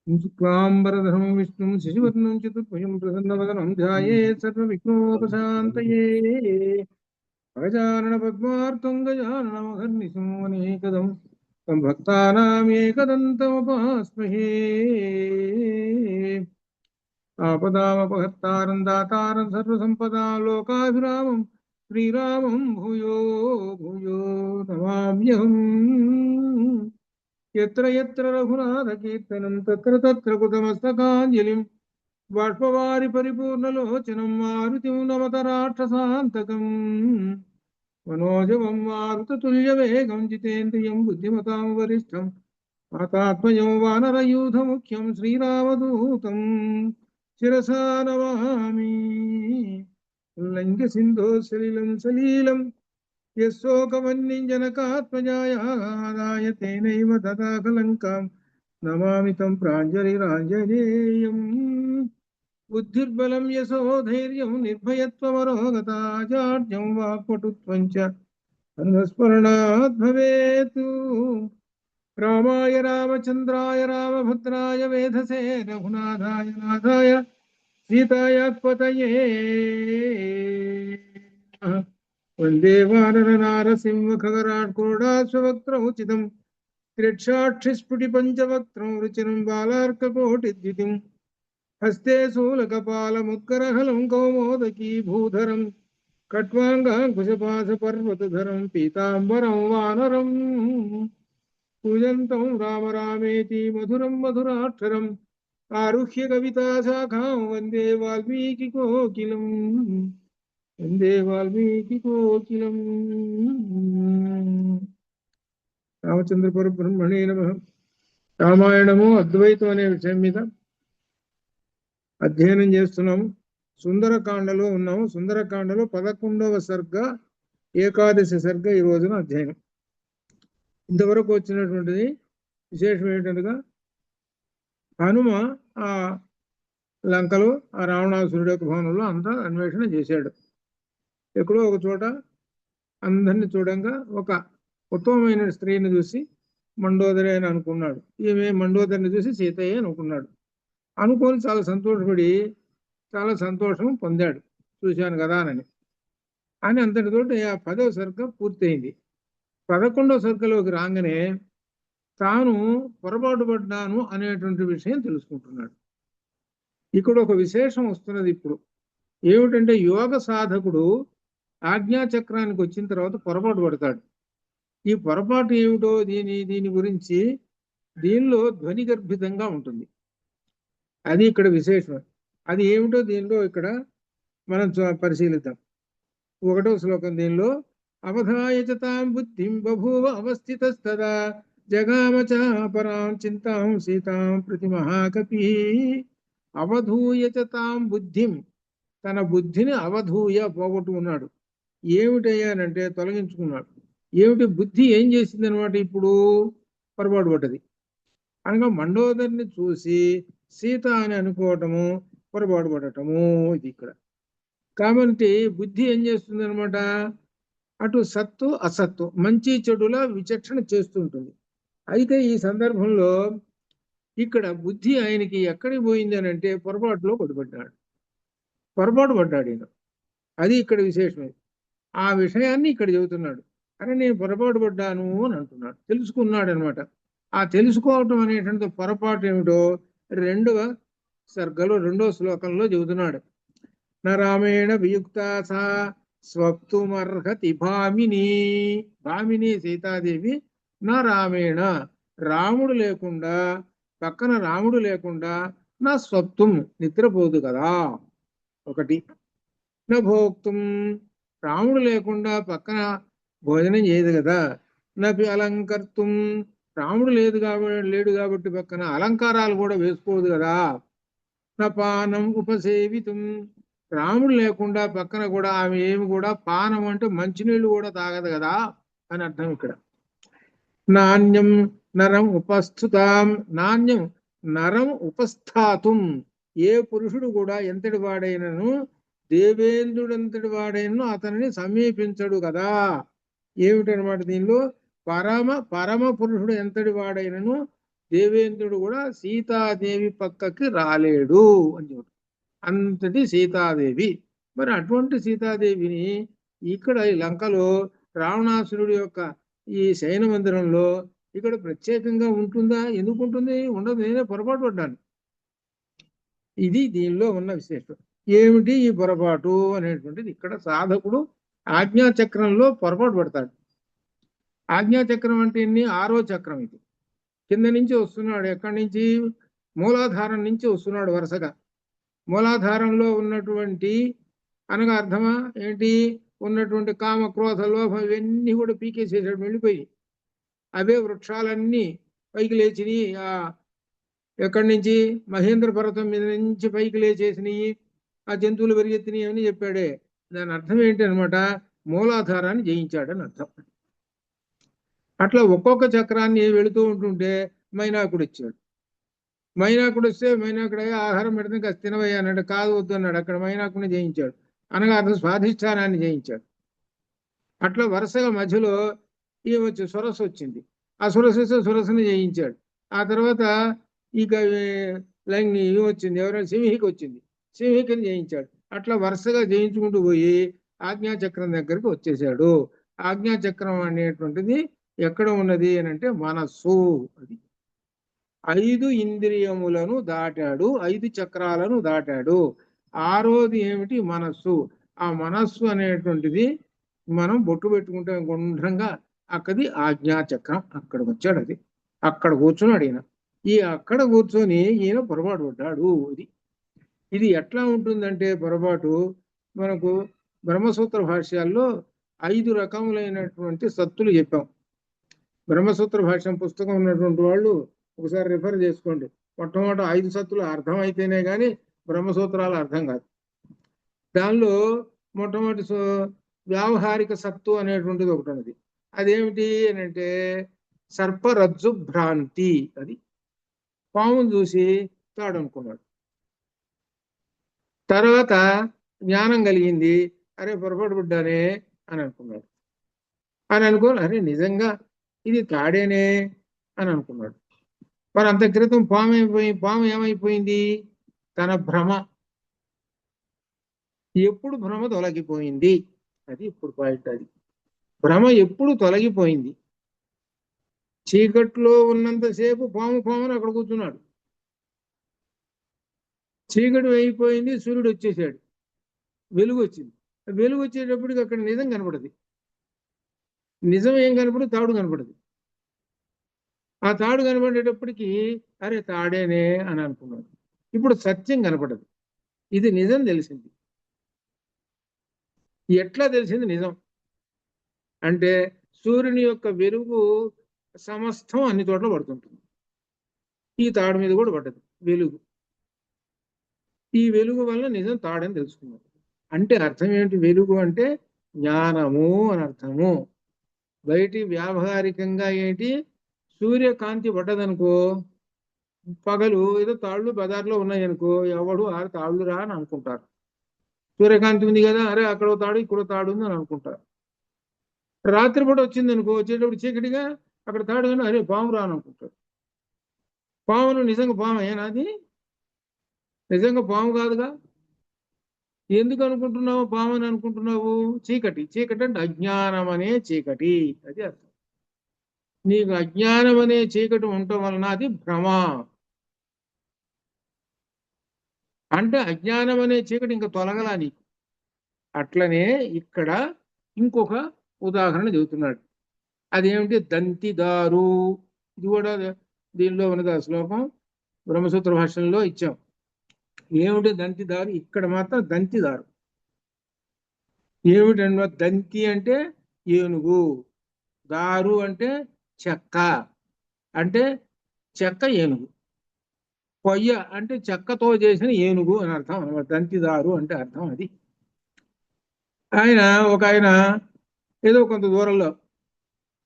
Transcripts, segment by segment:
शुक्लाम्बरधरं विष्णुं शशिवर्णं चतुर्भुजं प्रसन्नवदनं ध्यायेत् सर्वविघ्नोपशान्तये गजाननपद्मार्कं गजाननमहर्निशं अनेकदं तं भक्तानाम् एकदन्तमुपास्महे आपदामपहर्तारं दातारं सर्वसम्पदां लोकाभिरामं श्रीरामं भूयो भूयो नमाम्यहम् यत्र यत्र रघुनाथकीर्तनं तत्र तत्र कृतमस्तकाञ्जलिं बाष्पवारि परिपूर्णलोचनं मारुतिं नमत राक्षसान्तकम् मनोजवं मारुततुल्यवेगं जितेन्द्रियं बुद्धिमतां वरिष्ठं वातात्मजं वानरयूथमुख्यं श्रीरामदूतं शिरसा नमामि उल्लङ्घ्य सलिलं सलीलं यशोकवह्निजनकात्मजायादाय तेनैव तथा कलङ्कां नमामि तं प्राञ्जलिराञ्जनेयम् बुद्धिर्बलं यशोधैर्यं निर्भयत्वमरोगता जाड्यं वाक्पटुत्वं च धर्मस्मरणात् भवेत् रामाय रामचन्द्राय रामभद्राय वेधसे रघुनाथाय नाथाय सीताय पतये वन्दे वानरनारसिंहखगराट्कोडाश्ववक्त्रमुचितं त्र्यक्षाक्षिस्फुटिपञ्चवक्त्रं रुचिरं बालार्ककोटिद्युतिं हस्ते शूलकपालमुत्करहलं कौमोदकी भूधरं खट्वाङ्गाङ्कुशपाशपर्वतधरं पीताम्बरं वानरं पूजन्तं राम रामेति मधुरं मधुराक्षरम् आरुह्य कविताशाखां वन्दे वाल्मीकिकोकिलम् वन्दे वाल्मीकिकोकिलम् రామచంద్ర పరబ్రహ్మణే నమః. రామాయణము అద్వైతం అనే విషయం మీద అధ్యయనం చేస్తున్నాము. సుందరకాండలో ఉన్నాము. సుందరకాండలో 11వ సర్గ ఏకాదశి సర్గ ఈ రోజున అధ్యయనం. ఇంతవరకు వచ్చినటువంటిది విశేషం ఏంటనగా హనుమ ఆ లంకలో ఆ రావణాసురుడు యొక్క భవనంలో అంతా అన్వేషణ చేశాడు. ఎక్కడో ఒక చోట అందరిని చూడంగా ఒక ఉత్తమమైన స్త్రీని చూసి మండోదరి అని అనుకున్నాడు. ఈమె మండోదరిని చూసి సీతయ్య అనుకున్నాడు. అనుకొని చాలా సంతోషపడి చాలా సంతోషం పొందాడు, చూశాను కదా అని అంతటితోటి ఆ 10వ సర్గ పూర్తయింది. 11వ సర్గలోకి రాగానే తాను పొరపాటు పడ్డాను అనేటువంటి విషయం తెలుసుకుంటున్నాడు. ఇక్కడ ఒక విశేషం వస్తున్నది. ఇప్పుడు ఏమిటంటే యోగ సాధకుడు ఆజ్ఞాచక్రానికి వచ్చిన తర్వాత పొరపాటు పడతాడు. ఈ పొరపాటు ఏమిటో దీని గురించి దీనిలో ధ్వని గర్భితంగా ఉంటుంది. అది ఇక్కడ విశేషం. అది ఏమిటో దీనిలో ఇక్కడ మనం పరిశీలిద్దాం. 1వ శ్లోకం దీనిలో అవధాయచతాం బుద్ధిం బభూవ అవస్థితస్తదా జగామచ పరాం చింతాం సీతాం ప్రతి మహాకపి. అవధూయచతాం బుద్ధిం, తన బుద్ధిని అవధూయ పోగొట్టుకున్నాడు. ఏమిటయ్యానంటే తొలగించుకున్నాడు. ఏమిటి బుద్ధి ఏం చేసింది అనమాట? ఇప్పుడు పొరపాటు పడ్డది. అనగా మండోదరిని చూసి సీత అని అనుకోవటము, పొరపాటు పడటము ఇది ఇక్కడ. కాబట్టి బుద్ధి ఏం చేస్తుంది అనమాట? అటు సత్తు అసత్తు, మంచి చెడుల విచక్షణ చేస్తుంటుంది. అయితే ఈ సందర్భంలో ఇక్కడ బుద్ధి ఆయనకి ఎక్కడికి పోయింది అని అంటే పొరపాటులో పొరపాటు పడ్డాడు ఈయన. అది ఇక్కడ విశేషమే. ఆ విషయాన్ని ఇక్కడ చెబుతున్నాడు. అరే నేను పొరపాటు పడ్డాను అని అంటున్నాడు, తెలుసుకున్నాడు అనమాట. ఆ తెలుసుకోవటం అనేటువంటి పొరపాటు ఏమిటో 2వ సర్గలో 2వ శ్లోకంలో చెబుతున్నాడు. నరామేణ వియుక్త సా స్వప్తుమర్హతి భామిని. భామిని సీతాదేవి నా రామేణ, రాముడు లేకుండా, పక్కన రాముడు లేకుండా నా స్వప్తం నిద్రపోదు కదా. ఒకటి. నా భోక్తం, రాముడు లేకుండా పక్కన భోజనం చేయదు కదా. నపి అలంకర్తం, రాముడు లేడు కాబట్టి పక్కన అలంకారాలు కూడా వేసుకోదు కదా. నా పానం ఉపసేవితం, రాముడు లేకుండా పక్కన కూడా ఆమె ఏమి కూడా పానం అంటే మంచినీళ్ళు కూడా తాగదు కదా అని అర్థం ఇక్కడ. నాణ్యం నరం ఉపస్థుతాం, నాణ్యం నరం ఉపస్థాతుం, ఏ పురుషుడు కూడా ఎంతటి వాడైనను దేవేంద్రుడంతటి వాడైనను అతనిని సమీపించడు కదా. ఏమిటనమాట దీనిలో? పరమ పురుషుడు ఎంతటి వాడైనను దేవేంద్రుడు కూడా సీతాదేవి పక్కకి రాలేడు అని చెప్పాడు. అంతటి సీతాదేవి. మరి అటువంటి సీతాదేవిని ఇక్కడ ఈ లంకలో రావణాసురుడి యొక్క ఈ శయన మందిరంలో ఇక్కడ ప్రత్యేకంగా ఉంటుందా? ఎందుకు ఉంటుంది? ఉండదు. నేనే పొరపాటు పడ్డాను. ఇది దీనిలో ఉన్న విశేషం. ఏమిటి ఈ పొరపాటు అనేటువంటిది ఇక్కడ సాధకుడు ఆజ్ఞాచక్రంలో పొరపాటు పడతాడు. ఆజ్ఞాచక్రం అంటే ఎన్ని? 6వ చక్రం ఇది. కింద నుంచి వస్తున్నాడు. ఎక్కడి నుంచి? మూలాధారం నుంచి వస్తున్నాడు వరుసగా. మూలాధారంలో ఉన్నటువంటి అనగా అర్థమా ఏంటి? ఉన్నటువంటి కామ క్రోధ లోభం ఇవన్నీ కూడా పీకేసేసాడు, వెళ్ళిపోయి. అవే వృక్షాలన్నీ పైకి లేచినాయి. ఎక్కడి నుంచి? మహేంద్ర పర్వతం మీద నుంచి పైకి లేచేసినాయి. ఆ జంతువులు పెరిగెత్తినాయి అని చెప్పాడే. దాని అర్థం ఏంటి అనమాట? మూలాధారాన్ని జయించాడని అర్థం. అట్లా ఒక్కొక్క చక్రాన్ని వెళుతూ ఉంటుంటే మైనాకుడు వచ్చాడు. మైనాకుడు వస్తే మైనాకుడు ఆహారం పెడితే కాస్త తినవయ్యా అన్నాడు. కాదు వద్దు అన్నాడు. అక్కడ మైనాకుడిని జయించాడు. అనగా అర్థం స్వాధిష్టానాన్ని జయించాడు. అట్లా వరుసగా మధ్యలో వచ్చి సురస్సు వచ్చింది. ఆ సురస్సు వస్తే సురస్సుని జయించాడు. ఆ తర్వాత ఇక లైంగి వచ్చింది. ఎవరైనా సింహికి వచ్చింది, సింహికని జయించాడు. అట్లా వరుసగా జయించుకుంటూ పోయి ఆజ్ఞాచక్రం దగ్గరికి వచ్చేసాడు. ఆజ్ఞాచక్రం అనేటువంటిది ఎక్కడ ఉన్నది అని అంటే మనస్సు. అది 5 ఇంద్రియములను దాటాడు, 5 చక్రాలను దాటాడు. 6వది ఏమిటి? మనస్సు. ఆ మనస్సు అనేటువంటిది మనం బొట్టు పెట్టుకుంటే గుండ్రంగా అక్కడి ఆజ్ఞాచక్రం. అక్కడికి వచ్చాడు. అది అక్కడ కూర్చున్నాడు ఈయన. అక్కడ కూర్చొని ఈయన పొరపాటు పడ్డాడు. ఇది ఎట్లా ఉంటుందంటే పొరపాటు మనకు బ్రహ్మసూత్ర భాష్యాల్లో 5 రకములైనటువంటి సత్తులు చెప్పాం. బ్రహ్మసూత్ర భాష్యం పుస్తకం ఉన్నటువంటి వాళ్ళు ఒకసారి రిఫర్ చేసుకోండి. మొట్టమొదటి 5 సత్తులు అర్థం అయితేనే కానీ బ్రహ్మసూత్రాలు అర్థం కాదు. దానిలో మొట్టమొదటి వ్యావహారిక సత్తు అనేటువంటిది ఒకటి ఉన్నది. అదేమిటి అని అంటే సర్పరజ్జు భ్రాంతి. అది పామును చూసి తాడు అనుకున్నాడు. తర్వాత జ్ఞానం కలిగింది. అరే పొరపాటు పడ్డానే అని అనుకున్నాడు. అరే నిజంగా ఇది తాడేనే అని అనుకున్నాడు. మరి అంత క్రితం పాము ఏమైపోయింది? తన భ్రమ. ఎప్పుడు భ్రమ తొలగిపోయింది? అది ఇప్పుడు పాయింట్. అది భ్రమ ఎప్పుడు తొలగిపోయింది? చీకట్లో ఉన్నంతసేపు పాముని అక్కడ కూర్చున్నాడు. చీకటి అయిపోయింది, సూర్యుడు వచ్చేసాడు, వెలుగు వచ్చింది. వెలుగు వచ్చేటప్పటికి అక్కడ నిజం కనపడదు. నిజం ఏం కనపడదు? తాడు కనపడదు. ఆ తాడు కనపడేటప్పటికి అరే తాడేనే అని అనుకున్నాడు. ఇప్పుడు సత్యం కనపడదు. ఇది నిజం తెలిసింది. ఎట్లా తెలిసింది నిజం అంటే సూర్యుని యొక్క వెలుగు సమస్తం అన్ని చోట్ల పడుతుంటుంది. ఈ తాడు మీద కూడా పడ్డది వెలుగు. ఈ వెలుగు వల్ల నిజం తాడని తెలుసుకున్నాడు. అంటే అర్థం ఏంటి? వెలుగు అంటే జ్ఞానము అని అర్థము. బయటి వ్యావహారికంగా ఏంటి? సూర్యకాంతి పడ్డదనుకో, పగలు ఏదో తాళ్ళు బజార్లో ఉన్నాయనుకో, ఎవడు ఆ తాళ్ళు రా అని అనుకుంటారు. సూర్యకాంతి ఉంది కదా, అరే అక్కడ తాడు ఇక్కడ తాడు ఉంది అని అనుకుంటారు. రాత్రిపూట వచ్చింది అనుకో, వచ్చేటప్పుడు చీకటిగా అక్కడ తాడు కానీ అరే పాము రా అని అనుకుంటారు. పామును నిజంగా పాము ఏనాది? నిజంగా పాము కాదుగా. ఎందుకు అనుకుంటున్నావు పాము అని అనుకుంటున్నావు? చీకటి. చీకటి అంటే అజ్ఞానం అనే చీకటి. అది అర్థం. నీకు అజ్ఞానం అనే చీకటి ఉండటం వలన అది భ్రమ. అంటే అజ్ఞానం అనే చీకటి ఇంకా తొలగలా నీకు. అట్లనే ఇక్కడ ఇంకొక ఉదాహరణ చెబుతున్నాడు. అదేమిటి? దంతిదారు. ఇది కూడా దీనిలో ఉన్నది. ఆ శ్లోకం బ్రహ్మసూత్ర భాషలో ఇచ్చాం. ఏమిటి దంతిదారు? ఇక్కడ మాత్రం దంతిదారు. ఏమిటంటే దంతి అంటే ఏనుగు, దారు అంటే చెక్క, అంటే చెక్క ఏనుగు. పొయ్య అంటే చెక్కతో చేసిన ఏనుగు అని అర్థం అనమాట. దంతిదారు అంటే అర్థం అది. ఒక ఆయన ఏదో కొంత దూరంలో,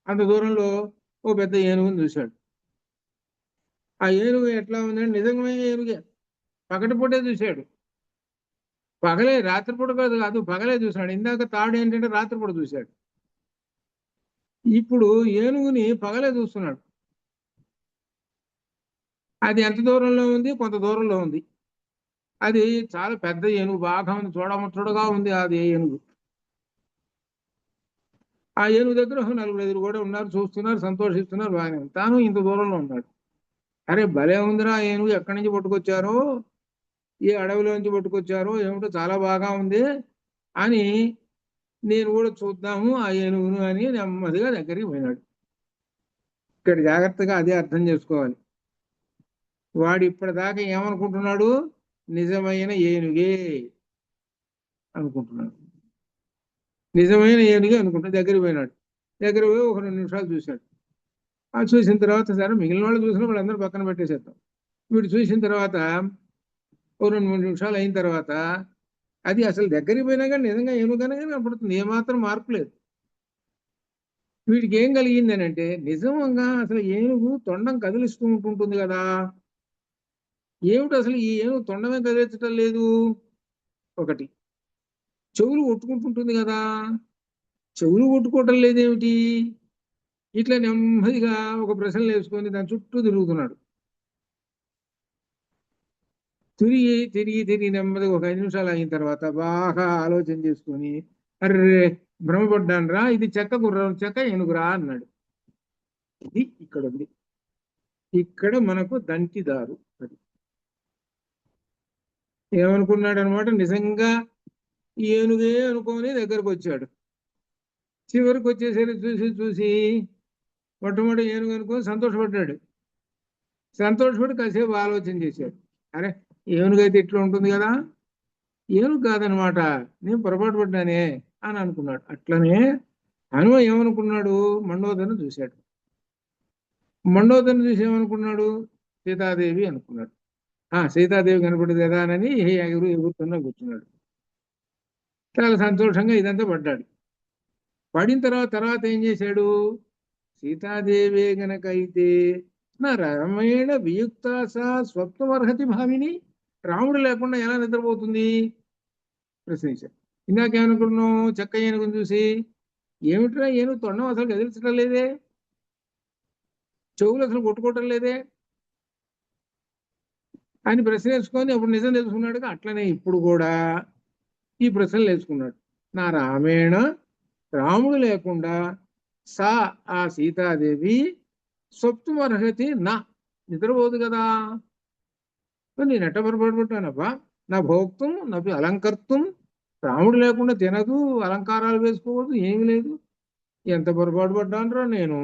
అంత దూరంలో ఓ పెద్ద ఏనుగుని చూశాడు. ఆ ఏనుగు ఎట్లా ఉందంటే నిజమైన ఏనుగే. పగటిపూటే చూశాడు. పగలే, రాత్రిపూట కాదు, పగలే చూశాడు. ఇందాక తాడు ఏంటంటే రాత్రిపూట చూశాడు. ఇప్పుడు ఏనుగుని పగలే చూస్తున్నాడు. అది ఎంత దూరంలో ఉంది? కొంత దూరంలో ఉంది. అది చాలా పెద్ద ఏనుగు, బాగా ఉంది, చూడముచ్చటగా ఉంది అది ఏనుగు. ఆ ఏనుగు దగ్గర నలుగురు ఎదురు కూడా ఉన్నారు, చూస్తున్నారు, సంతోషిస్తున్నారు, బాగానే ఉంది. తాను ఇంత దూరంలో ఉన్నాడు. అరే భలే ఉందిరా ఏనుగు, ఎక్కడి నుంచి పట్టుకొచ్చారో, ఏ అడవిలో నుంచి పట్టుకొచ్చారో ఏమిటో, చాలా బాగా ఉంది అని నేను కూడా చూద్దాము ఆ ఏనుగును అని నెమ్మదిగా దగ్గరికి పోయినాడు. ఇక్కడ జాగ్రత్తగా అదే అర్థం చేసుకోవాలి. వాడు ఇప్పటిదాకా ఏమనుకుంటున్నాడు? నిజమైన ఏనుగే అనుకుంటున్నాడు. నిజమైన ఏనుగే అనుకుంటున్నాడు. దగ్గరికి పోయినాడు. దగ్గర పోయి ఒక 2 నిమిషాలు చూశాడు. ఆ చూసిన తర్వాత సరే మిగిలిన వాళ్ళు చూసిన వాళ్ళందరూ పక్కన పెట్టేసేద్దాం. వీడు చూసిన తర్వాత ఓ 2-3 నిమిషాలు అయిన తర్వాత అది అసలు దగ్గరికి పోయినా కానీ నిజంగా ఏనుగనే కనపడుతుంది. ఏమాత్రం మార్పు లేదు. వీడికి ఏం కలిగింది అని అంటే, నిజంగా అసలు ఏనుగు తొండం కదిలిస్తూ ఉంటుంటుంది కదా, ఏమిటి అసలు ఈ ఏనుగు తొండమే కదిలించటం లేదు? ఒకటి. చెవులు కొట్టుకుంటుంటుంది కదా, చెవులు కొట్టుకోవటం లేదేమిటి? ఇట్లా నెమ్మదిగా ఒక ప్రశ్నలు వేసుకొని దాని చుట్టూ తిరుగుతున్నాడు. తిరిగి తిరిగి తిరిగి నెమ్మదిగా ఒక 5 నిమిషాలు అయిన తర్వాత బాగా ఆలోచన చేసుకొని, అర్రే భ్రమపడ్డాను రా, ఇది చెక్క గుర్రం, చెక్క ఏనుగురా అన్నాడు. ఇది ఇక్కడ ఉంది. ఇక్కడ మనకు దంటిదారు. అది ఏమనుకున్నాడు అనమాట, నిజంగా ఏనుగే అనుకొని దగ్గరకు వచ్చాడు. చివరికి వచ్చేసరికి చూసి చూసి మొట్టమొదటి ఏనుగు అనుకొని సంతోషపడ్డాడు. సంతోషపడి కాసేపు ఆలోచన చేశాడు. అరే ఏనుగైతే ఇట్లా ఉంటుంది కదా, ఏనుగు కాదనమాట, నేను పొరపాటు పడ్డానే అని అనుకున్నాడు. అట్లనే హనుమ ఏమనుకున్నాడు? మండోదరిని చూశాడు. మండోదరిని చూసి ఏమనుకున్నాడు? సీతాదేవి అనుకున్నాడు. సీతాదేవి కనపడదు కదా అని ఎగురుతున్నా కూర్చున్నాడు. చాలా సంతోషంగా ఇదంతా పడ్డాడు. పడిన తర్వాత ఏం చేశాడు? సీతాదేవే గనకైతే నా రమేణ వియుక్త సా స్వప్నమర్హతి భావిని, రాముడు లేకుండా ఎలా నిద్రపోతుంది ప్రశ్నించాడు. ఇందాకేమనుకున్నాం? చెక్క ఏనుగుని చూసి, ఏమిట్రా ఏనుగు తొండం అసలు కదిలించడం లేదే, చెవులు అసలు కొట్టుకోవటం లేదే అని ప్రశ్న వేసుకొని అప్పుడు నిజం తెలుసుకున్నాడుగా. అట్లనే ఇప్పుడు కూడా ఈ ప్రశ్నలు వేసుకున్నాడు. నా రామేణ, రాముడు లేకుండా సా ఆ సీతాదేవి స్వప్నమర్హతి నా, నిద్రపోదు కదా. నేను ఎట్ట పొరపాటుపడ్డానబ్బా, నా భోక్తం నా అలంకర్తం, రాముడు లేకుండా తినదు, అలంకారాలు వేసుకోవద్దు, ఏమి లేదు, ఎంత పొరపాటు పడ్డానరా నేను,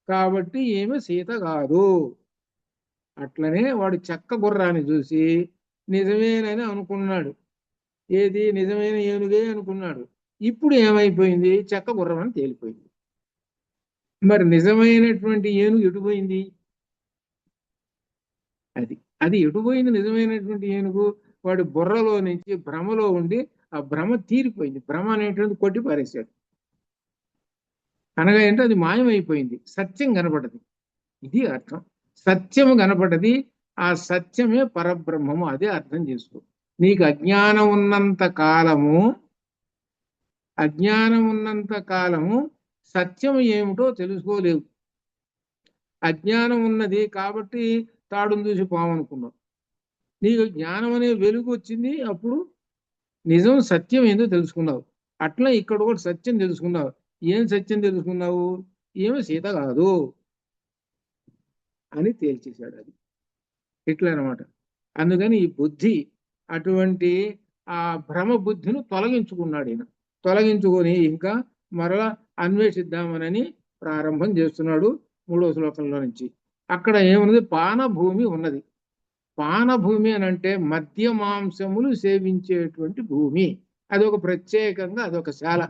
కాబట్టి ఏమి సీత కాదు. అట్లనే వాడు చెక్క గుర్రాన్ని చూసి నిజమేనని అనుకున్నాడు. ఏది నిజమైన ఏనుగే అనుకున్నాడు. ఇప్పుడు ఏమైపోయింది? చెక్క గుర్రం అని తేలిపోయింది. మరి నిజమైనటువంటి ఏనుగు ఎటుపోయింది? అది అది ఎటుపోయింది నిజమైనటువంటి ఏనుగు? వాడి బుర్రలో నుంచి భ్రమలో ఉండి ఆ భ్రమ తీరిపోయింది. భ్రమ అనేటువంటి కొట్టి పారేశాడు. అనగా ఏంటో అది మాయమైపోయింది, సత్యం కనపడది. ఇది అర్థం. సత్యము కనపడది, ఆ సత్యమే పరబ్రహ్మము. అదే అర్థం చేసుకో. నీకు అజ్ఞానం ఉన్నంత కాలము సత్యం ఏమిటో తెలుసుకోలేవు. అజ్ఞానం ఉన్నది కాబట్టి తాడును చూసి పాము అనుకున్నావు. నీకు జ్ఞానం అనే వెలుగు వచ్చింది, అప్పుడు నిజం సత్యం ఏందో తెలుసుకున్నావు. అట్లా ఇక్కడ కూడా సత్యం తెలుసుకున్నావు. ఏం సత్యం తెలుసుకున్నావు? ఏమి సీత కాదు అని తేల్చేశాడు. అది ఇట్లా అనమాట. అందుకని ఈ బుద్ధి అటువంటి ఆ భ్రమ బుద్ధిని తొలగించుకున్నాడు ఈయన. తొలగించుకొని ఇంకా మరలా అన్వేషిద్దామనని ప్రారంభం చేస్తున్నాడు 3వ శ్లోకంలో నుంచి. అక్కడ ఏమున్నది? పానభూమి ఉన్నది. పానభూమి అని అంటే మద్య మాంసములు సేవించేటువంటి భూమి. అదొక ప్రత్యేకంగా అదొక శాల.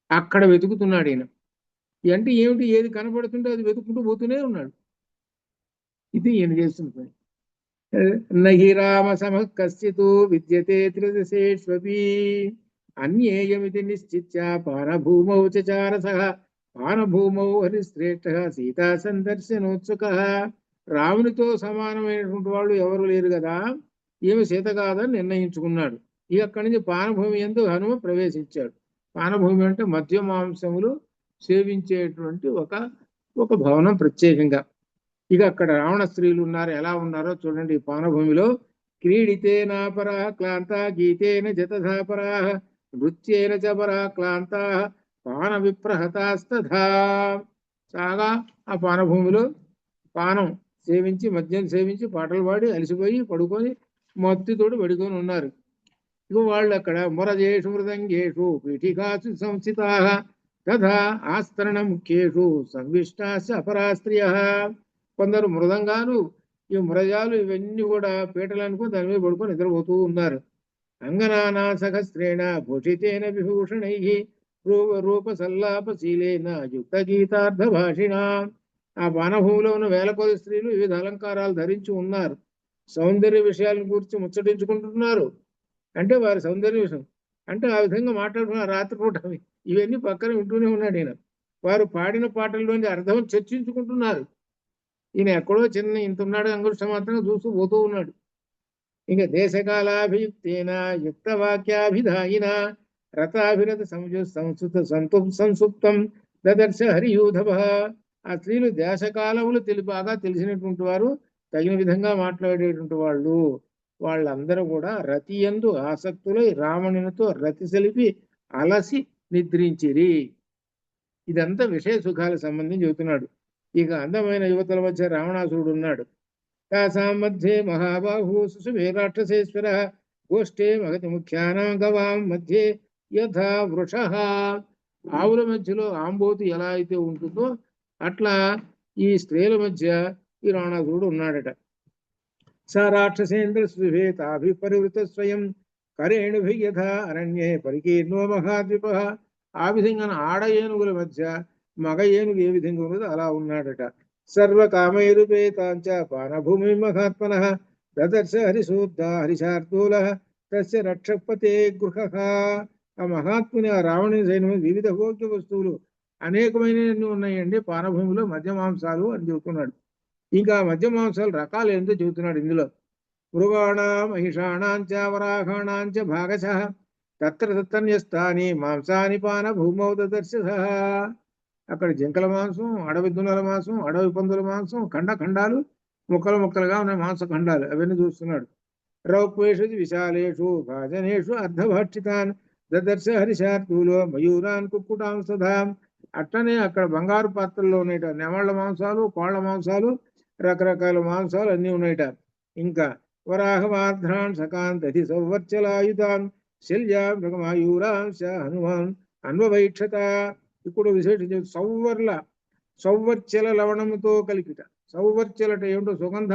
అక్కడ వెతుకుతున్నాడు ఈయన. అంటే ఏమిటి? ఏది కనపడుతుంటే అది వెతుకుంటూ పోతూనే ఉన్నాడు. ఇది ఈయన చేస్తున్న పని. నహి రామ సమ కశ్చిత్ విద్యతే త్రిదశేష్వపి అన్యేయమితి నిశ్చిత్య పానభూమౌ చచారసః పానభూమౌ హరిశ్రేష్ఠ సీతా సందర్శనోత్సుక. రామునితో సమానమైనటువంటి వాళ్ళు ఎవరు లేరు కదా, ఈమె సీత కాదని నిర్ణయించుకున్నాడు. ఇక అక్కడి నుంచి పానభూమి యందు హనుమ ప్రవేశించాడు. పానభూమి అంటే మధ్య మాంసములు సేవించేటువంటి ఒక ఒక భవనం ప్రత్యేకంగా. ఇక అక్కడ రావణ స్త్రీలు ఉన్నారు, ఎలా ఉన్నారో చూడండి. ఈ పానభూమిలో క్రీడితేన పరా క్లాంత గీతేన జతధాపరా నృత్యేన చ పరా క్లాంత పాన విప్రహతాస్తథా. చాగా ఆ పానభూమిలో పానం సేవించి, మద్యం సేవించి, పాటలు పాడి అలసిపోయి పడుకొని మత్తుతోడు పడుకొని ఉన్నారు. ఇక వాళ్ళు అక్కడ మొరజేషు మృదంగేషు పీఠికాసు సంస్థితా తథా ఆస్తరణ ముఖ్యేషు సంవిష్టాస అపరా స్త్రియ. కొందరు మృదంగాలు, ఈ మృజాలు ఇవన్నీ కూడా పీటలు అనుకుని దాని మీద పడుకొని నిద్రపోతూ ఉన్నారు. అంగనానా సహస్రేణ భూషితేన విభూషణై రూప సల్లాపశీలేన యుక్త గీతార్థ భాషిణ. ఆ వనభూమిలో ఉన్న వేల కొద్ది స్త్రీలు వివిధ అలంకారాలు ధరించి ఉన్నారు. సౌందర్య విషయాలను గురించి ముచ్చటించుకుంటున్నారు. అంటే వారి సౌందర్య విషయం అంటే ఆ విధంగా మాట్లాడుకున్నారు రాత్రిపూట. ఇవన్నీ పక్కన వింటూనే ఉన్నాడు ఈయన. వారు పాడిన పాటల్లోని అర్థం చర్చించుకుంటున్నారు. ఈయన ఎక్కడో చిన్న ఇంత ఉన్నాడు అంగుష్ట మాత్రంగా చూస్తూ పోతూ ఉన్నాడు. ఇంకా దేశకాలాభియుక్తేన యుక్త వాక్యాభిధాయిన రథాభిరత సంసుప్తం దదర్శ హరియూధవ. ఆ స్త్రీలు దేశకాలములు బాగా తెలిసినటువంటి వారు, తగిన విధంగా మాట్లాడేటువంటి వాళ్ళు. వాళ్ళందరూ కూడా రతియందు ఆసక్తులై రావణునితో రతి సెలిపి అలసి నిద్రించిరి. ఇదంతా విషయ సుఖాలకు సంబంధించి చెబుతున్నాడు. ఇక అందమైన యువతల మధ్య రావణాసురుడు ఉన్నాడు. తాసాం మధ్యే మహాబాహు సుసుమే రాక్షసేశ్వర గోష్ఠే మగతి ముఖ్యానాం గవాం మధ్యే యథా వృష. ఆవుల మధ్యలో ఆంబోతు ఎలా అయితే ఉంటుందో అట్లా ఈ స్త్రీల మధ్య ఈ రావణాసురుడు ఉన్నాడట. స రాక్షసేంద్ర సుభేతాభిపరివృత స్వయం కరేణుభి యథా అరణ్యే పరికీర్ణో మహాద్విప. ఆ విధంగా ఆడ ఏనుగుల మధ్య మగ ఏనుగు ఏ విధంగా ఉన్నదో అలా ఉన్నాడట. సర్వకామైరుపేతాంచ పానభూమి మహాత్మన దదర్శ హరిశూద్ధ హరిశార్దూల తస్య రక్షపతే గృహ. ఆ మహాత్ముని, ఆ రావణుని సైన్యం వివిధ భోగ్య వస్తువులు అనేకమైనవి ఉన్నాయండి పానభూమిలో, మధ్య మాంసాలు అని చెబుతున్నాడు. ఇంకా మధ్య మాంసాలు రకాలు ఏంటో చెబుతున్నాడు ఇందులో. మృగాణాం మహిషాణాంచ వరాహాణాంచ భాగశ తత్ర తత్తన్యస్థాని మాంసాని పానభూమౌ దదర్శ. అక్కడ జింకల మాంసం, అడవి దున్నల మాంసం, అడవి పందుల మాంసం, ఖండాలు ముక్కలు ముక్కలుగా ఉన్నాయి మాంసఖండాలు, అవన్నీ చూస్తున్నాడు. రౌక్వేషు విశాలేషు భాజనేషు అర్ధభాక్షితాన్ దదర్శ హరిశార్దూలో మయూరాన్ కుక్కుటాం సదాం. అట్లనే అక్కడ బంగారు పాత్రల్లో ఉన్నాయట నెమళ్ల మాంసాలు, కోళ్ల మాంసాలు, రకరకాల మాంసాలు అన్నీ ఉన్నాయట. ఇంకా వరాహవార్ధ్రాన్ సకాన్ దధి సౌవర్చలాయుధాన్ శల్యా మృగమాయూరాంశ హనుమాన్ అన్వవైక్షత. ఇప్పుడు విశేషించే సౌవర్చల లవణముతో కలిపిట. సౌవర్చలట ఏమిటో సుగంధ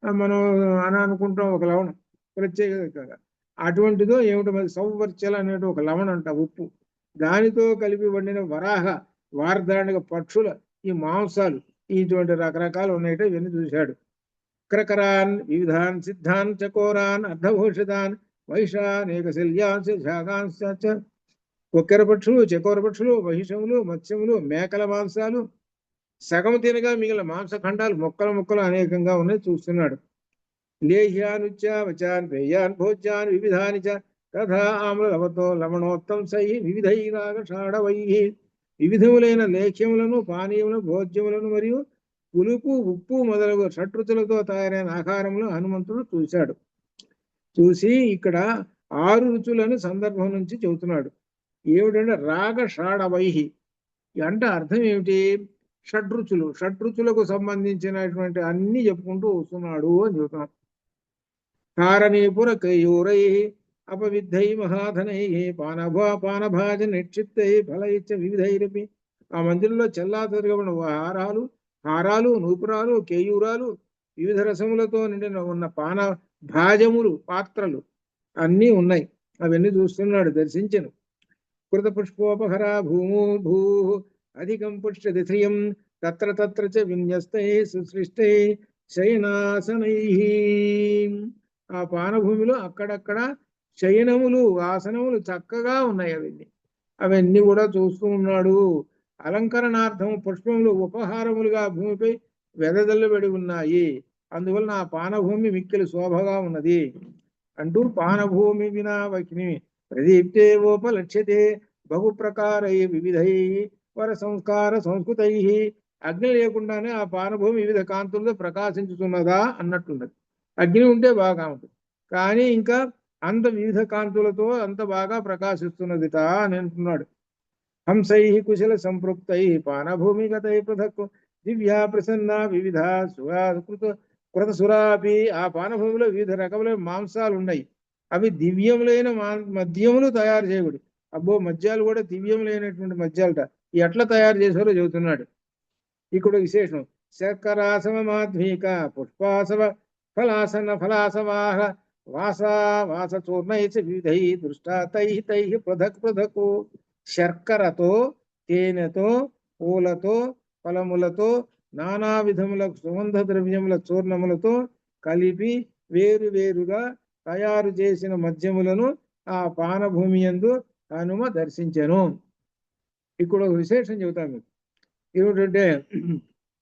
మనం అని అనుకుంటాం, ఒక లవణం ప్రత్యేకంగా. అటువంటిదో ఏమిటో మరి సౌవర్చల అనేటి ఒక లవణం అంట, ఉప్పు. దానితో కలిపి వండిన వరాహ వార్ధానిక పక్షుల ఈ మాంసాలు ఇటువంటి రకరకాలు ఉన్నాయట. ఇవన్నీ చూశాడు. క్రకరాన్ వివిధాన్ సిద్ధాన్ చకోరాన్ అర్ధభూషితాన్ వైషానేక శల్యాన్ శాగాంశ. కొక్కెర పక్షులు, చకోర పక్షులు, మహిషములు, మత్స్యములు, మేకల మాంసాలు, సగం తినగా మిగిలిన మాంసఖండాలు ముక్కలు అనేకంగా ఉన్నాయి చూస్తున్నాడు. లేహ్యానుచ్చావచాన్ పేయాన్ భోజ్యాన్ వివిధాని చ తథా ఆమ్లవతో లవణోత్తం సై వివిధైరాగషాఢవై. వివిధములైన లేఖ్యములను, పానీయములను, భోజ్యములను మరియు పులుపు, ఉప్పు మొదలగు షట్రుచులతో తయారైన ఆహారములు హనుమంతుడు చూశాడు. చూసి ఇక్కడ 6 రుచులను సందర్భం నుంచి చెబుతున్నాడు. ఏమిటంటే రాగషాఢవైహి అంటే అర్థం ఏమిటి? షడ్రుచులకు సంబంధించినటువంటి అన్ని చెప్పుకుంటూ వస్తున్నాడు అని చెబుతున్నాం. కారణీపుర కయూరై అపవిద్ధై మహాధనై పానభాజ నిక్షిప్తై ఫలైచ్చ వివిధైరపి. ఆ మందిరంలో చెల్లాచెదురుగా హారాలు, నూపురాలు, కేయూరాలు, వివిధ రసములతో నిండిన ఉన్న పాన భాజములు, పాత్రలు అన్నీ ఉన్నాయి. అవన్నీ చూస్తున్నాడు, దర్శించను. కృత పుష్పోపహర భూ అధికం పుష్యదిశ్రియం తత్ర తత్ర చ విన్యస్తై సుసృష్టై శయనాసనై. ఆ పానభూమిలో అక్కడక్కడ శయనములు, ఆసనములు చక్కగా ఉన్నాయి. అవన్నీ కూడా చూస్తూ ఉన్నాడు. అలంకరణార్థం పుష్పములు ఉపహారములుగా భూమిపై వెదజల్లబడి ఉన్నాయి. అందువలన ఆ పానభూమి మిక్కిలి శోభగా ఉన్నది అంటూ పానభూమి వినా వక్ని ప్రదీప్తే ఓపలక్ష్యతే బహు ప్రకారై వివిధై వర సంస్కార సంస్కృతై, అగ్ని లేకుండానే ఆ పానభూమి వివిధ కాంతులతో ప్రకాశించుతున్నదా అన్నట్టున్నది. అగ్ని ఉంటే బాగా ఉంటుంది, కానీ ఇంకా అంత వివిధ కాంతులతో అంత బాగా ప్రకాశిస్తున్నదిట అని అంటున్నాడు. హంసై కుశల సంపృక్తై పానభూమిగతై పృథక్ దివ్యా ప్రసన్న వివిధ సురాకృత కృత సురాపి, ఆ పానభూమిలో వివిధ రకములైన మాంసాలు ఉన్నాయి. అవి దివ్యములైన మద్యములు తయారు చేయబడి, అబ్బో మద్యాలు కూడా దివ్యములైనటువంటి మద్యాలట. ఎట్లా తయారు చేశారో చెబుతున్నాడు. ఇక్కడ విశేషం శర్కరాసవ మాధ్వీక పుష్పాసవ ఫలాసన ఫలాసవాహ వాసా వాసచూర్ణై వివిధై దృష్టా తై తై పృథక్ పృథకు. శర్కరతో, తేనెతో, పూలతో, ఫలములతో, నానా విధముల సుగంధ ద్రవ్యముల చూర్ణములతో కలిపి వేరువేరుగా తయారు చేసిన మద్యములను ఆ పానభూమి యందు హనుమ దర్శించెను. ఇక్కడ ఒక విశేషం చెబుతాను మీకు. ఏమిటంటే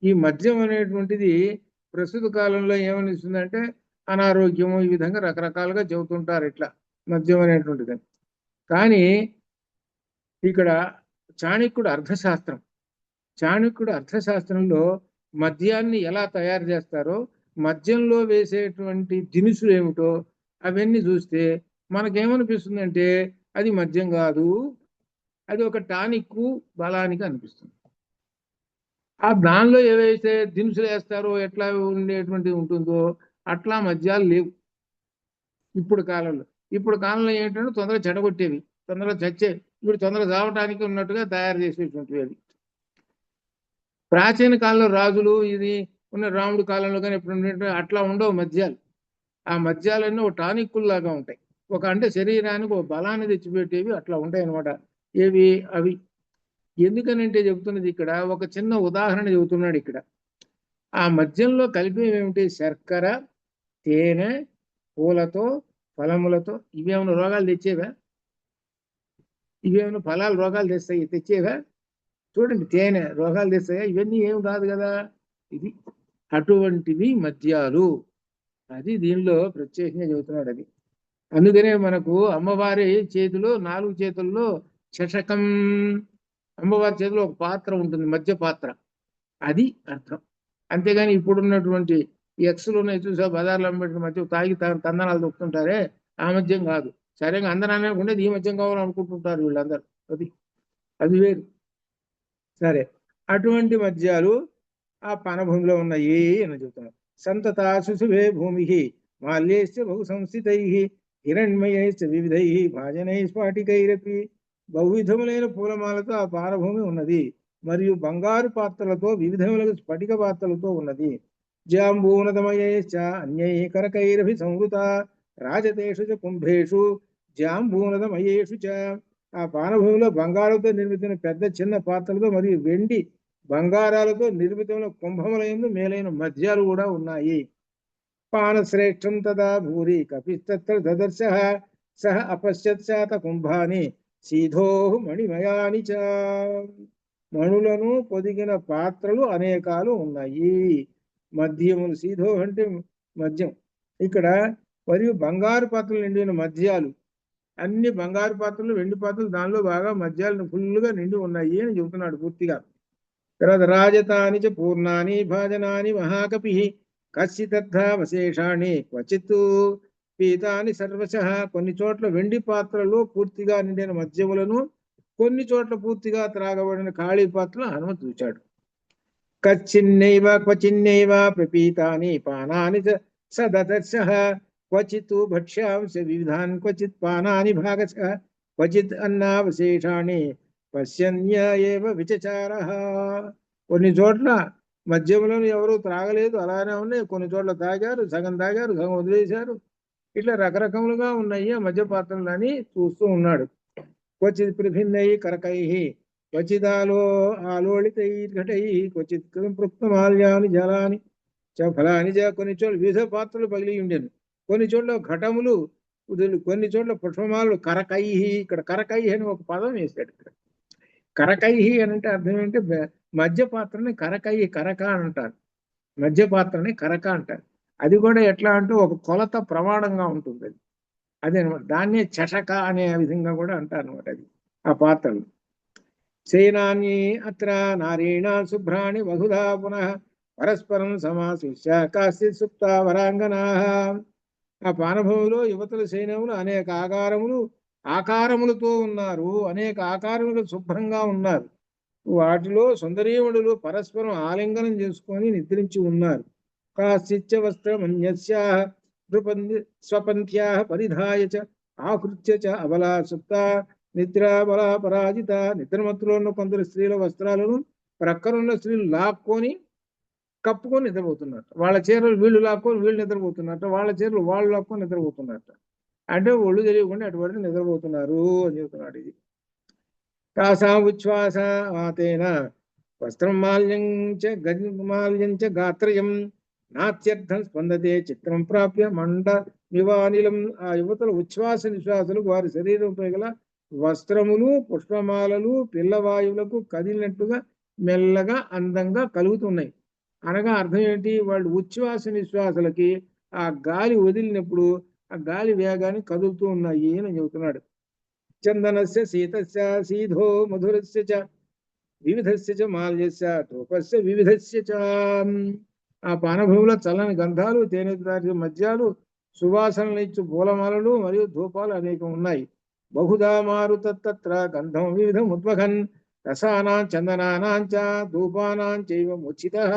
ఈ మద్యం అనేటువంటిది ప్రస్తుత కాలంలో ఏమనిస్తుందంటే అనారోగ్యము, ఈ విధంగా రకరకాలుగా చెబుతుంటారు ఇట్లా మద్యం అనేటువంటిది. కానీ ఇక్కడ చాణక్యుడు అర్థశాస్త్రంలో మద్యాన్ని ఎలా తయారు చేస్తారో, మద్యంలో వేసేటువంటి దినుసులు ఏమిటో అవన్నీ చూస్తే మనకేమనిపిస్తుందంటే అది మద్యం కాదు, అది ఒక టానిక్ బలానికి అనిపిస్తుంది. ఆ దానిలో ఏవైతే దినుసులు వేస్తారో ఎట్లా ఉండేటువంటి ఉంటుందో అట్లా మద్యాలు లేవు ఇప్పుడు కాలంలో ఏంటంటే తొందరగా చెడగొట్టేవి, తొందరగా చచ్చేవి, ఇప్పుడు తొందరగా చావటానికి ఉన్నట్టుగా తయారు చేసేటువంటివి అవి. ప్రాచీన కాలంలో రాజులు ఇది ఉన్న రాముడి కాలంలో కానీ ఎప్పుడు అట్లా ఉండవు మద్యాలు. ఆ మద్యాలన్నీ ఒక టానిక్కుల్లాగా ఉంటాయి, ఒక అంటే శరీరానికి ఒక బలాన్ని తెచ్చిపెట్టేవి అట్లా ఉంటాయి అన్నమాట. ఏవి అవి ఎందుకనంటే చెబుతున్నది ఇక్కడ ఒక చిన్న ఉదాహరణ చెబుతున్నాడు ఇక్కడ. ఆ మద్యంలో కలిపి ఏమిటి, శర్కర, తేనె, పూలతో, ఫలములతో. ఇవేమైనా రోగాలు తెచ్చేవా? ఇవేమైనా ఫలాలు రోగాలు తెచ్చేవా? చూడండి, తేనె రోగాలు తెస్తాయా? ఇవన్నీ ఏం కాదు కదా. ఇది అటువంటివి మద్యాలు, అది దీనిలో ప్రత్యేకంగా చెబుతున్నాడు. అది అందుకనే మనకు అమ్మవారి చేతిలో 4 చేతుల్లో చషకం, అమ్మవారి చేతిలో ఒక పాత్ర ఉంటుంది, మధ్య పాత్ర, అది అర్థం. అంతేగాని ఇప్పుడున్నటువంటి ఎక్స్లు ఉన్నాయి చూసా, బజార్లో అమ్మేటువంటి మధ్య తాగి తందనాలు దొక్కుతుంటారే, ఆ మద్యం కాదు. సరేగా అందరూ ఉండేది ఈ మద్యం కావాలనుకుంటుంటారు వీళ్ళందరూ, అది వేరు. సరే, అటువంటి మద్యాలు ఆ పానభూమిలో ఉన్నాయి అని చెబుతున్నారు. సంతతా సుశుభే భూమి మాల్యేశ్చ బహు సంస్థితై హిరణ్మయైశ్చ వివిధై భాజనై స్ఫాటికైరపి. బహువిధములైన పూలమాలతో ఆ పానభూమి ఉన్నది, మరియు బంగారు పాత్రలతో వివిధముల స్ఫటిక పాత్రలతో ఉన్నది. జాంబూనదమయైశ్చ అన్యై కరకైరభి సంవృత రాజతేషు చ కుంభేషు జాంబూనదమయేషు చ. ఆ పానభూమిలో బంగారంతో నిర్మితమైన పెద్ద చిన్న పాత్రలతో మరియు వెండి బంగారాలతో నిర్మితమైన కుంభములైన మేలైన మద్యాలు కూడా ఉన్నాయి. పానశ్రేష్టం తదా భూరి కపిస్తత్ర దదర్శ సహ అపశ్యత్ శాత కుంభాని సీధో మణిమయాని చ. మణులను పొదిగిన పాత్రలు అనేకాలు ఉన్నాయి. మద్యములు, సీధో అంటే మద్యం ఇక్కడ, మరియు బంగారు పాత్రలు నిండిన మద్యాలు, అన్ని బంగారు పాత్రలు, వెండి పాత్రలు, దానిలో బాగా మద్యాలను ఫుల్గా నిండి ఉన్నాయి అని చెబుతున్నాడు పూర్తిగా. తర్వాత రాజతాని చ పూర్ణాని భాజనాని మహాకపి కశ్చితర్థావశేషాన్ని క్వచిత్ పీతాని సర్వశ. కొన్ని చోట్ల వెండి పాత్రలో పూర్తిగా నిండిన మద్యములను, కొన్ని చోట్ల పూర్తిగా త్రాగబడిన ఖాళీ పాత్రలు హనుమ చూచాడు. కచ్చిన్నైవ క్వచిన్నైవ ప్రపీతాని పానాని సదర్శ క్వచిత్ భక్ష్యాంశ వివిధాన్ క్వచిత్ పానాని భాగశ క్వచిత్ అన్నావశేషాన్ని పశ్యన్య ఏవ విచచార. కొన్ని చోట్ల మద్యములను ఎవరు త్రాగలేదు, అలానే ఉన్నాయి. కొన్ని చోట్ల తాగారు, సగం తాగారు, సగం వదిలేశారు. ఇట్లా రకరకములుగా ఉన్నాయి ఆ మద్య పాత్రలని చూస్తూ ఉన్నాడు. క్వచిత్ ప్రభిన్నై కరకై క్వచిదాలో ఆలోళితై ఘటై క్వచిత్ పృక్తమాల్యాని జలాని చ ఫలాని చ. కొన్ని చోట్ల వివిధ పాత్రలు పగిలి ఉండేది, కొన్ని చోట్ల ఘటములు, కొన్ని చోట్ల పుష్పమాలు. కరకై, ఇక్కడ కరకై అని ఒక పదం వేశాడు. ఇక్కడ కరకై అని అంటే అర్థం ఏంటంటే మధ్య పాత్రని కరకై, కరక అని అంటారు. మధ్య పాత్రని కరక అంటారు. అది కూడా ఎట్లా అంటే ఒక కొలత ప్రమాణంగా ఉంటుంది అది, అదే అనమాట. దాన్నే చషక అనే విధంగా కూడా అంటారు అనమాట అది ఆ పాత్రలు. సేనాన్యే అత్ర నారీణ శుభ్రాణి బహుధా పునః పరస్పరం సమాశిష్య కాశ్చిత్ సుప్త వరాంగనాః. ఆ పానభూమిలో యువతుల సైన్యములు అనేక ఆకారములతో ఉన్నారు, అనేక ఆకారములు శుభ్రంగా ఉన్నారు. వాటిలో సుందరీమణులు పరస్పరం ఆలింగనం చేసుకొని నిద్రించి ఉన్నారు. కాశ్చిచ్చ వస్త్రమన్యస్యాః స్వపంథ్యాః పరిధాయ చ ఆకృత్య చ అబలా సుప్త నిద్రాబల పరాజిత. నిద్రమత్తులో ఉన్న కొందరు స్త్రీల వస్త్రాలను ప్రక్కనున్న స్త్రీలు లాక్కొని కప్పుకొని నిద్రపోతున్నట్టు, వాళ్ళ చీరలు వీళ్ళు లాక్కొని వీళ్ళు నిద్రపోతున్నట్టు, వాళ్ళ చీరలు వాళ్ళు లాక్కొని నిద్రపోతున్నట్టు. అంటే ఒళ్ళు తెలియకుండా అటువంటి నిద్రపోతున్నారు అని చెబుతున్నాడు. ఇది తాసాం ఉచ్ఛ్వాస తేన వస్త్రం మాల్యం చ గాత్రయం నాత్యర్థం స్పందతే చిత్రం ప్రాప్య మండ నివానిలం. ఆ యువతల ఉచ్ఛ్వాస నిశ్వాసలకు వారి శరీరంపై గల వస్త్రములు పుష్పమాలలు పిల్లవాయువులకు కదిలినట్టుగా మెల్లగా అందంగా కలుగుతున్నాయి. అనగా అర్థం ఏంటి? వాళ్ళు ఉచ్ఛ్వాస నిశ్వాసలకి ఆ గాలి వదిలినప్పుడు ఆ గాలి వేగాన్ని కదులుతూ ఉన్నాయి అని చెబుతున్నాడు. చందనస్య శీతస్య సీధో మధురస్య చ వివిధస్య చ మాల్యస్య ధూపస్య వివిధస్య చ. ఆ పానభూమిలో చల్లని గంధాలు, తేనె మద్యాలు, సువాసనలిచ్చు పూలమాలలు మరియు ధూపాలు అనేకం ఉన్నాయి. బహుధా మారుతత్ర గంధం వివిధం ఉద్వహన్ రసానాం చందనానాం చ ధూపానాం చైవ ముచితః.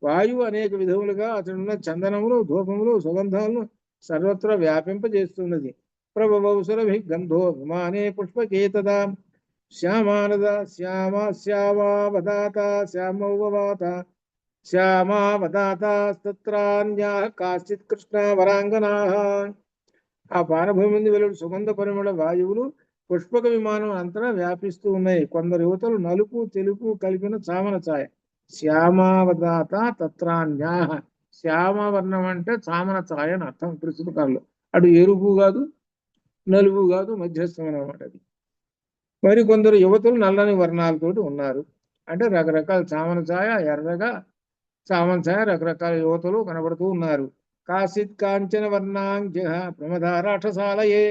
వాయువు అనేక విధములుగా అతడున్న చందనములు, ధూపములు, సుగంధాలను సర్వత్రా వ్యాపింపజేస్తున్నది. ప్రభవౌసరభి గంధో విమానే పుష్పకేతదా శ్యామానద శ్యామావదాత శ్యామౌవవాత శ్యామావదాతస్తత్రాన్యాః కాశ్చిత్ కృష్ణ వరాంగనాః. ఆ పానభూమి నుండి వెలువడు సుగంధ పరిమళ వాయువులు పుష్పక విమానం అంతటా వ్యాపిస్తూ ఉన్నాయి. కొందరు యువతలు నలుపు తెలుపు కలిపిన చామన ఛాయ. శ్యామావదాత తత్రాన్యాః. శ్యామవర్ణం అంటే చామన ఛాయ అని అర్థం. ప్రస్తుతకాలంలో అటు ఎరుపు కాదు నలుపు కాదు, మధ్యస్థమైన అన్నమాట అది. మరి కొందరు యువతులు నల్లని వర్ణాలతోటి ఉన్నారు. అంటే రకరకాల చామన ఛాయ, ఎర్రగా చామన ఛాయ రకరకాల యువతులు కనబడుతూ ఉన్నారు. కాశ్చిత్ కాంచన వర్ణాంజ ప్రమద రాక్షసాలయే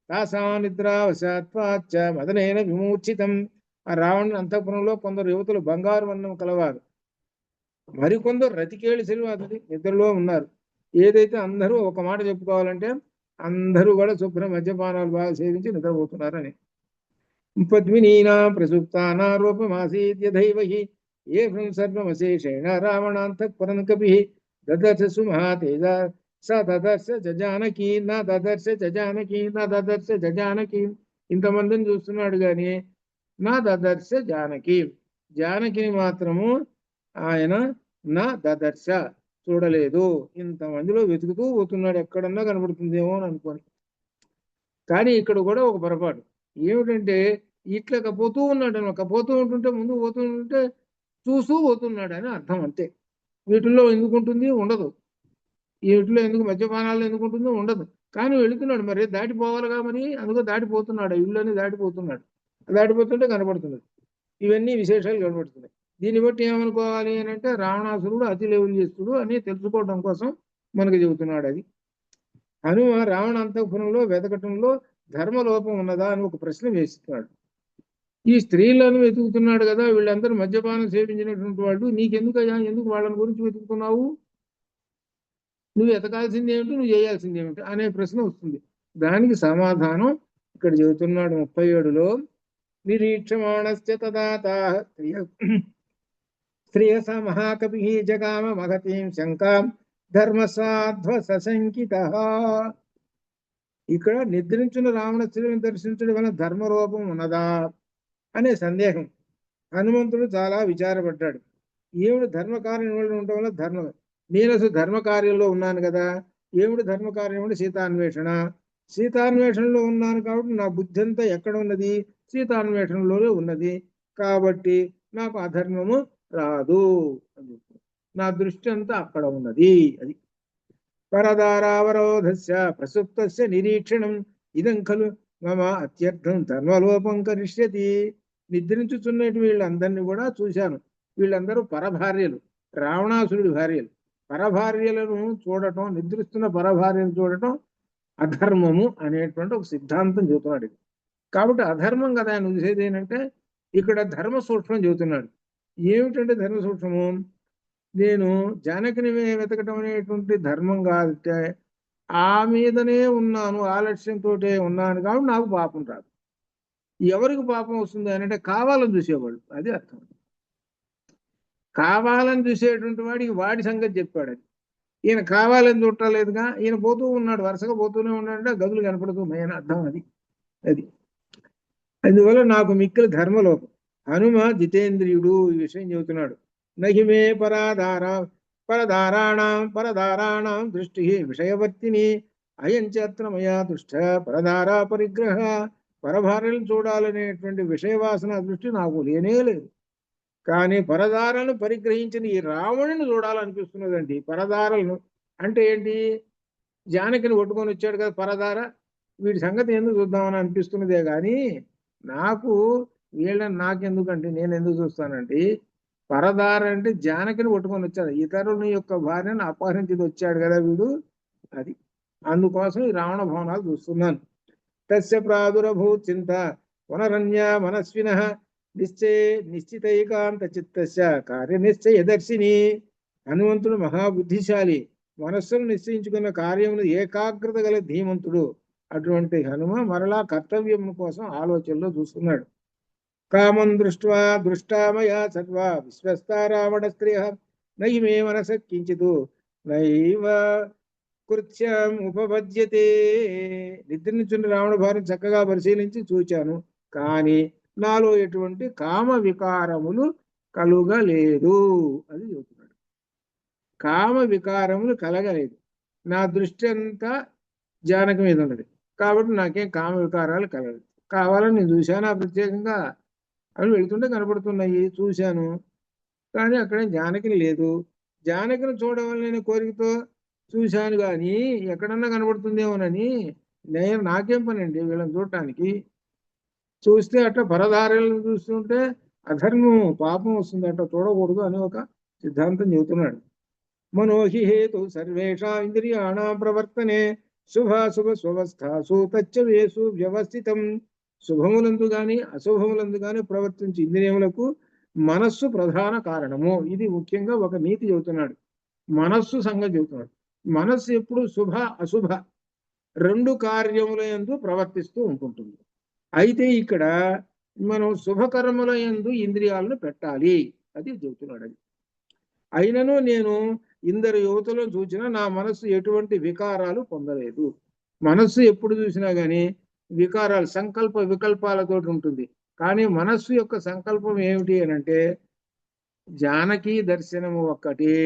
తాసాం నిద్రావశాత్వాచ్చ మదనేన విమూర్ఛితం. ఆ రావణుని అంతఃపురంలో కొందరు యువతులు బంగారు వర్ణం కలవారు, మరికొందరు రతికేళి శరీరం నిద్రలో ఉన్నారు. ఏదైతే అందరూ ఒక మాట చెప్పుకోవాలంటే అందరూ కూడా శుభ్ర మద్యపానాలు బాగా సేవించి నిద్రపోతున్నారని. పద్మినీనా ప్రసుప్తానా రూపమాసీద్యధైవహి ఏం సర్వమశేషేణ రావణాంతఃపురం కపిః దదర్శ సుమహాతేజ స దదర్శ జానకి నా దదర్శ జానకి నా దదర్శ జానకి. ఇంతమందిని చూస్తున్నాడు కానీ నా దదర్శ జానకి, జానకిని మాత్రము ఆయన నా దదర్శ చూడలేదు. ఇంతమందిలో వెతుకుతూ పోతున్నాడు, ఎక్కడన్నా కనబడుతుందేమో అని అనుకోని. కానీ ఇక్కడ కూడా ఒక పొరపాటు ఏమిటంటే ఇట్లా పోతూ ఉన్నాడు అనమాట. పోతూ ఉంటుంటే ముందు పోతూ ఉంటుంటే చూస్తూ పోతున్నాడు అని అర్థం. అంతే. వీటిల్లో ఎందుకు ఉంటుంది? ఉండదు. వీటిలో ఎందుకు మద్యపానాలు ఎందుకు ఉంటుందో? ఉండదు. కానీ వెళుతున్నాడు, మరి దాటిపోవాలిగా, మరి అందుకో దాటిపోతున్నాడు. ఇళ్ళని దాటిపోతున్నాడు. దాటిపోతుంటే కనబడుతుంది. ఇవన్నీ విశేషాలు కనబడుతున్నాయి. దీన్ని బట్టి ఏమనుకోవాలి అని అంటే రావణాసురుడు అతి లేవులు చేస్తుడు అని తెలుసుకోవడం కోసం మనకు చెబుతున్నాడు. అది హనుమ రావణ అంతఃపురంలో వెతకటంలో ధర్మలోపం ఉన్నదా అని ఒక ప్రశ్న వేస్తున్నాడు. ఈ స్త్రీలను వెతుకుతున్నాడు కదా, వీళ్ళందరూ మద్యపానం సేవించినటువంటి వాళ్ళు, నీకెందుకయ్యా, ఎందుకు వాళ్ళని గురించి వెతుకుతున్నావు? నువ్వు ఎతకాల్సింది ఏమిటి, నువ్వు చేయాల్సింది ఏమిటి అనే ప్రశ్న వస్తుంది. దానికి సమాధానం ఇక్కడ చెబుతున్నాడు 37లో. నిరీక్షమాణస్య తదాతాః శ్రేయస మహాకవి జగామ మహతీం శంకాం ధర్మసాధ్వ సశంకితః. ఇక్కడ నిద్రించిన రావణ స్త్రీలను దర్శించడం వల్ల ధర్మరూపం ఉన్నదా అనే సందేహం. హనుమంతుడు చాలా విచారపడ్డాడు. ఏమిటి ధర్మకార్యం ఉండటం వల్ల నేను అసలు ధర్మకార్యంలో ఉన్నాను కదా. ఏమిటి ధర్మకార్యం అంటే సీతాన్వేషణ. సీతాన్వేషణలో ఉన్నాను కాబట్టి నా బుద్ధి అంతా ఎక్కడ ఉన్నది? సీతాన్వేషణలోనే ఉన్నది. కాబట్టి నాకు అధర్మము రాదు. నా దృష్టి అంతా అక్కడ ఉన్నది. అది పరదారావరోధస్య ప్రసుప్తస్య నిరీక్షణం ఇదం ఖలు మమ అత్యర్థం ధర్మలోపం కరిష్యతి. నిద్రించుచున్నట్టు వీళ్ళందరినీ కూడా చూశాను. వీళ్ళందరూ పరభార్యలు, రావణాసురుడి భార్యలు. పరభార్యలను చూడటం, నిద్రిస్తున్న పరభార్యను చూడటం అధర్మము అనేటువంటి ఒక సిద్ధాంతం చెబుతున్నాడు. కాబట్టి అధర్మం కదా ఆయన చూసేది ఏంటంటే ఇక్కడ ధర్మ సూక్ష్మం చెబుతున్నాడు. ఏమిటంటే ధర్మ సూక్ష్మము? నేను జానకిని వెతకటం అనేటువంటి ధర్మం కాదంటే ఆ మీదనే ఉన్నాను, ఆలస్యంతో ఉన్నాను కాబట్టి నాకు పాపం రాదు. ఎవరికి పాపం వస్తుంది అని అంటే కావాలని చూసేవాళ్ళు, అది అర్థం. కావాలని చూసేటువంటి వాడికి వాడి సంగతి చెప్పాడు. అది ఈయన కావాలని చూడలేదుగా, ఈయన పోతూ ఉన్నాడు, వరుసగా పోతూనే ఉన్నాడంటే గదులు కనపడుతున్నాయని అర్థం. అది అది అందువల్ల నాకు మిక్కిలి ధర్మలోపం. హనుమ జితేంద్రియుడు ఈ విషయం చెబుతున్నాడు. నహిమే పరదారాణం దృష్టి విషయవర్తిని అయం చేత్ర మయా దృష్ట పరదారా పరిగ్రహ. పరభార్యలను చూడాలనేటువంటి విషయవాసన దృష్టి నాకు లేనే లేదు. కానీ పరదారను పరిగ్రహించిన ఈ రావణుని చూడాలనిపిస్తున్నదండి. పరదారలను అంటే ఏంటి? జానకిని కొట్టుకొని వచ్చాడు కదా పరదార, వీడి సంగతి ఎందుకు చూద్దామని అనిపిస్తున్నదే కానీ నాకు వీళ్ళని నాకెందుకంటే నేను ఎందుకు చూస్తానంటే పరదార అంటే జానకిని కొట్టుకొని వచ్చాడు, ఇతరుని యొక్క భార్యను అపహరించి వచ్చాడు కదా వీడు. అది అందుకోసం ఈ రావణ భవనాలు చూస్తున్నాను. తస్య ప్రాదురభూత్ చింత పునరన్య మనస్విన నిశ్చితైకాంత చిత్తస్య కార్యనిశ్చయదర్శిని. హనుమంతుడు మహాబుద్ధిశాలి, మనస్సును నిశ్చయించుకున్న కార్యమును ఏకాగ్రత గల ధీమంతుడు. అటువంటి హనుమ మరలా కర్తవ్యం కోసం ఆలోచనలో చూస్తున్నాడు. కామం దృష్టామయా సర్వా విశ్వస్తా రావణ స్త్రియ నైమే మనస కించిత్ నైవ కృత్యం ఉపపద్యతే. నిద్రించున్న రావణ భార్యను చక్కగా పరిశీలించి చూచాను, కానీ నాలో ఎటువంటి కామ వికారములు కలుగలేదు. అది చెబుతున్నాడు. కామ వికారములు కలగలేదు, నా దృష్టి అంతా జానకి మీద ఉన్నది కాబట్టి నాకేం కామ వికారాలు కలగలేదు. కావాలని నేను చూశాను ప్రత్యేకంగా, అవి వెళుతుంటే కనపడుతున్నాయి, చూశాను, కానీ అక్కడ జానకిని లేదు. జానకిని చూడవలనే కోరికతో చూశాను, కానీ ఎక్కడన్నా కనబడుతుందేమోనని. నేను నాకేం పని అండి వీళ్ళని చూడటానికి. చూస్తే అట్లా పరదారులను చూస్తుంటే అధర్మం పాపం వస్తుంది, అట్లా చూడకూడదు అని ఒక సిద్ధాంతం చెబుతున్నాడు. మనోహి హేతు సర్వేషా ఇంద్రియాణం ప్రవర్తనే శుభాశుభ స్వస్థాసు తచ్చవేసు వ్యవస్థితం. శుభములందు గాని అశుభములందు గాని ప్రవర్తించి ఇంద్రియములకు మనస్సు ప్రధాన కారణము. ఇది ముఖ్యంగా ఒక నీతి చెబుతున్నాడు, మనస్సు సంగతి చెబుతున్నాడు. మనస్సు ఎప్పుడు శుభ అశుభ రెండు కార్యముల యందు ప్రవర్తిస్తూ ఉంటుంటుంది. అయితే ఇక్కడ మనం శుభకర్మల యందు ఇంద్రియాలను పెట్టాలి, అది చెబుతున్నాడు. అది అయినను నేను ఇందరు యువతలను చూసినా నా మనస్సు ఎటువంటి వికారాలు పొందలేదు. మనస్సు ఎప్పుడు చూసినా కానీ వికారాలు సంకల్ప వికల్పాలతో ఉంటుంది. కానీ మనస్సు యొక్క సంకల్పం ఏమిటి అని అంటే జానకి దర్శనము ఒక్కటే.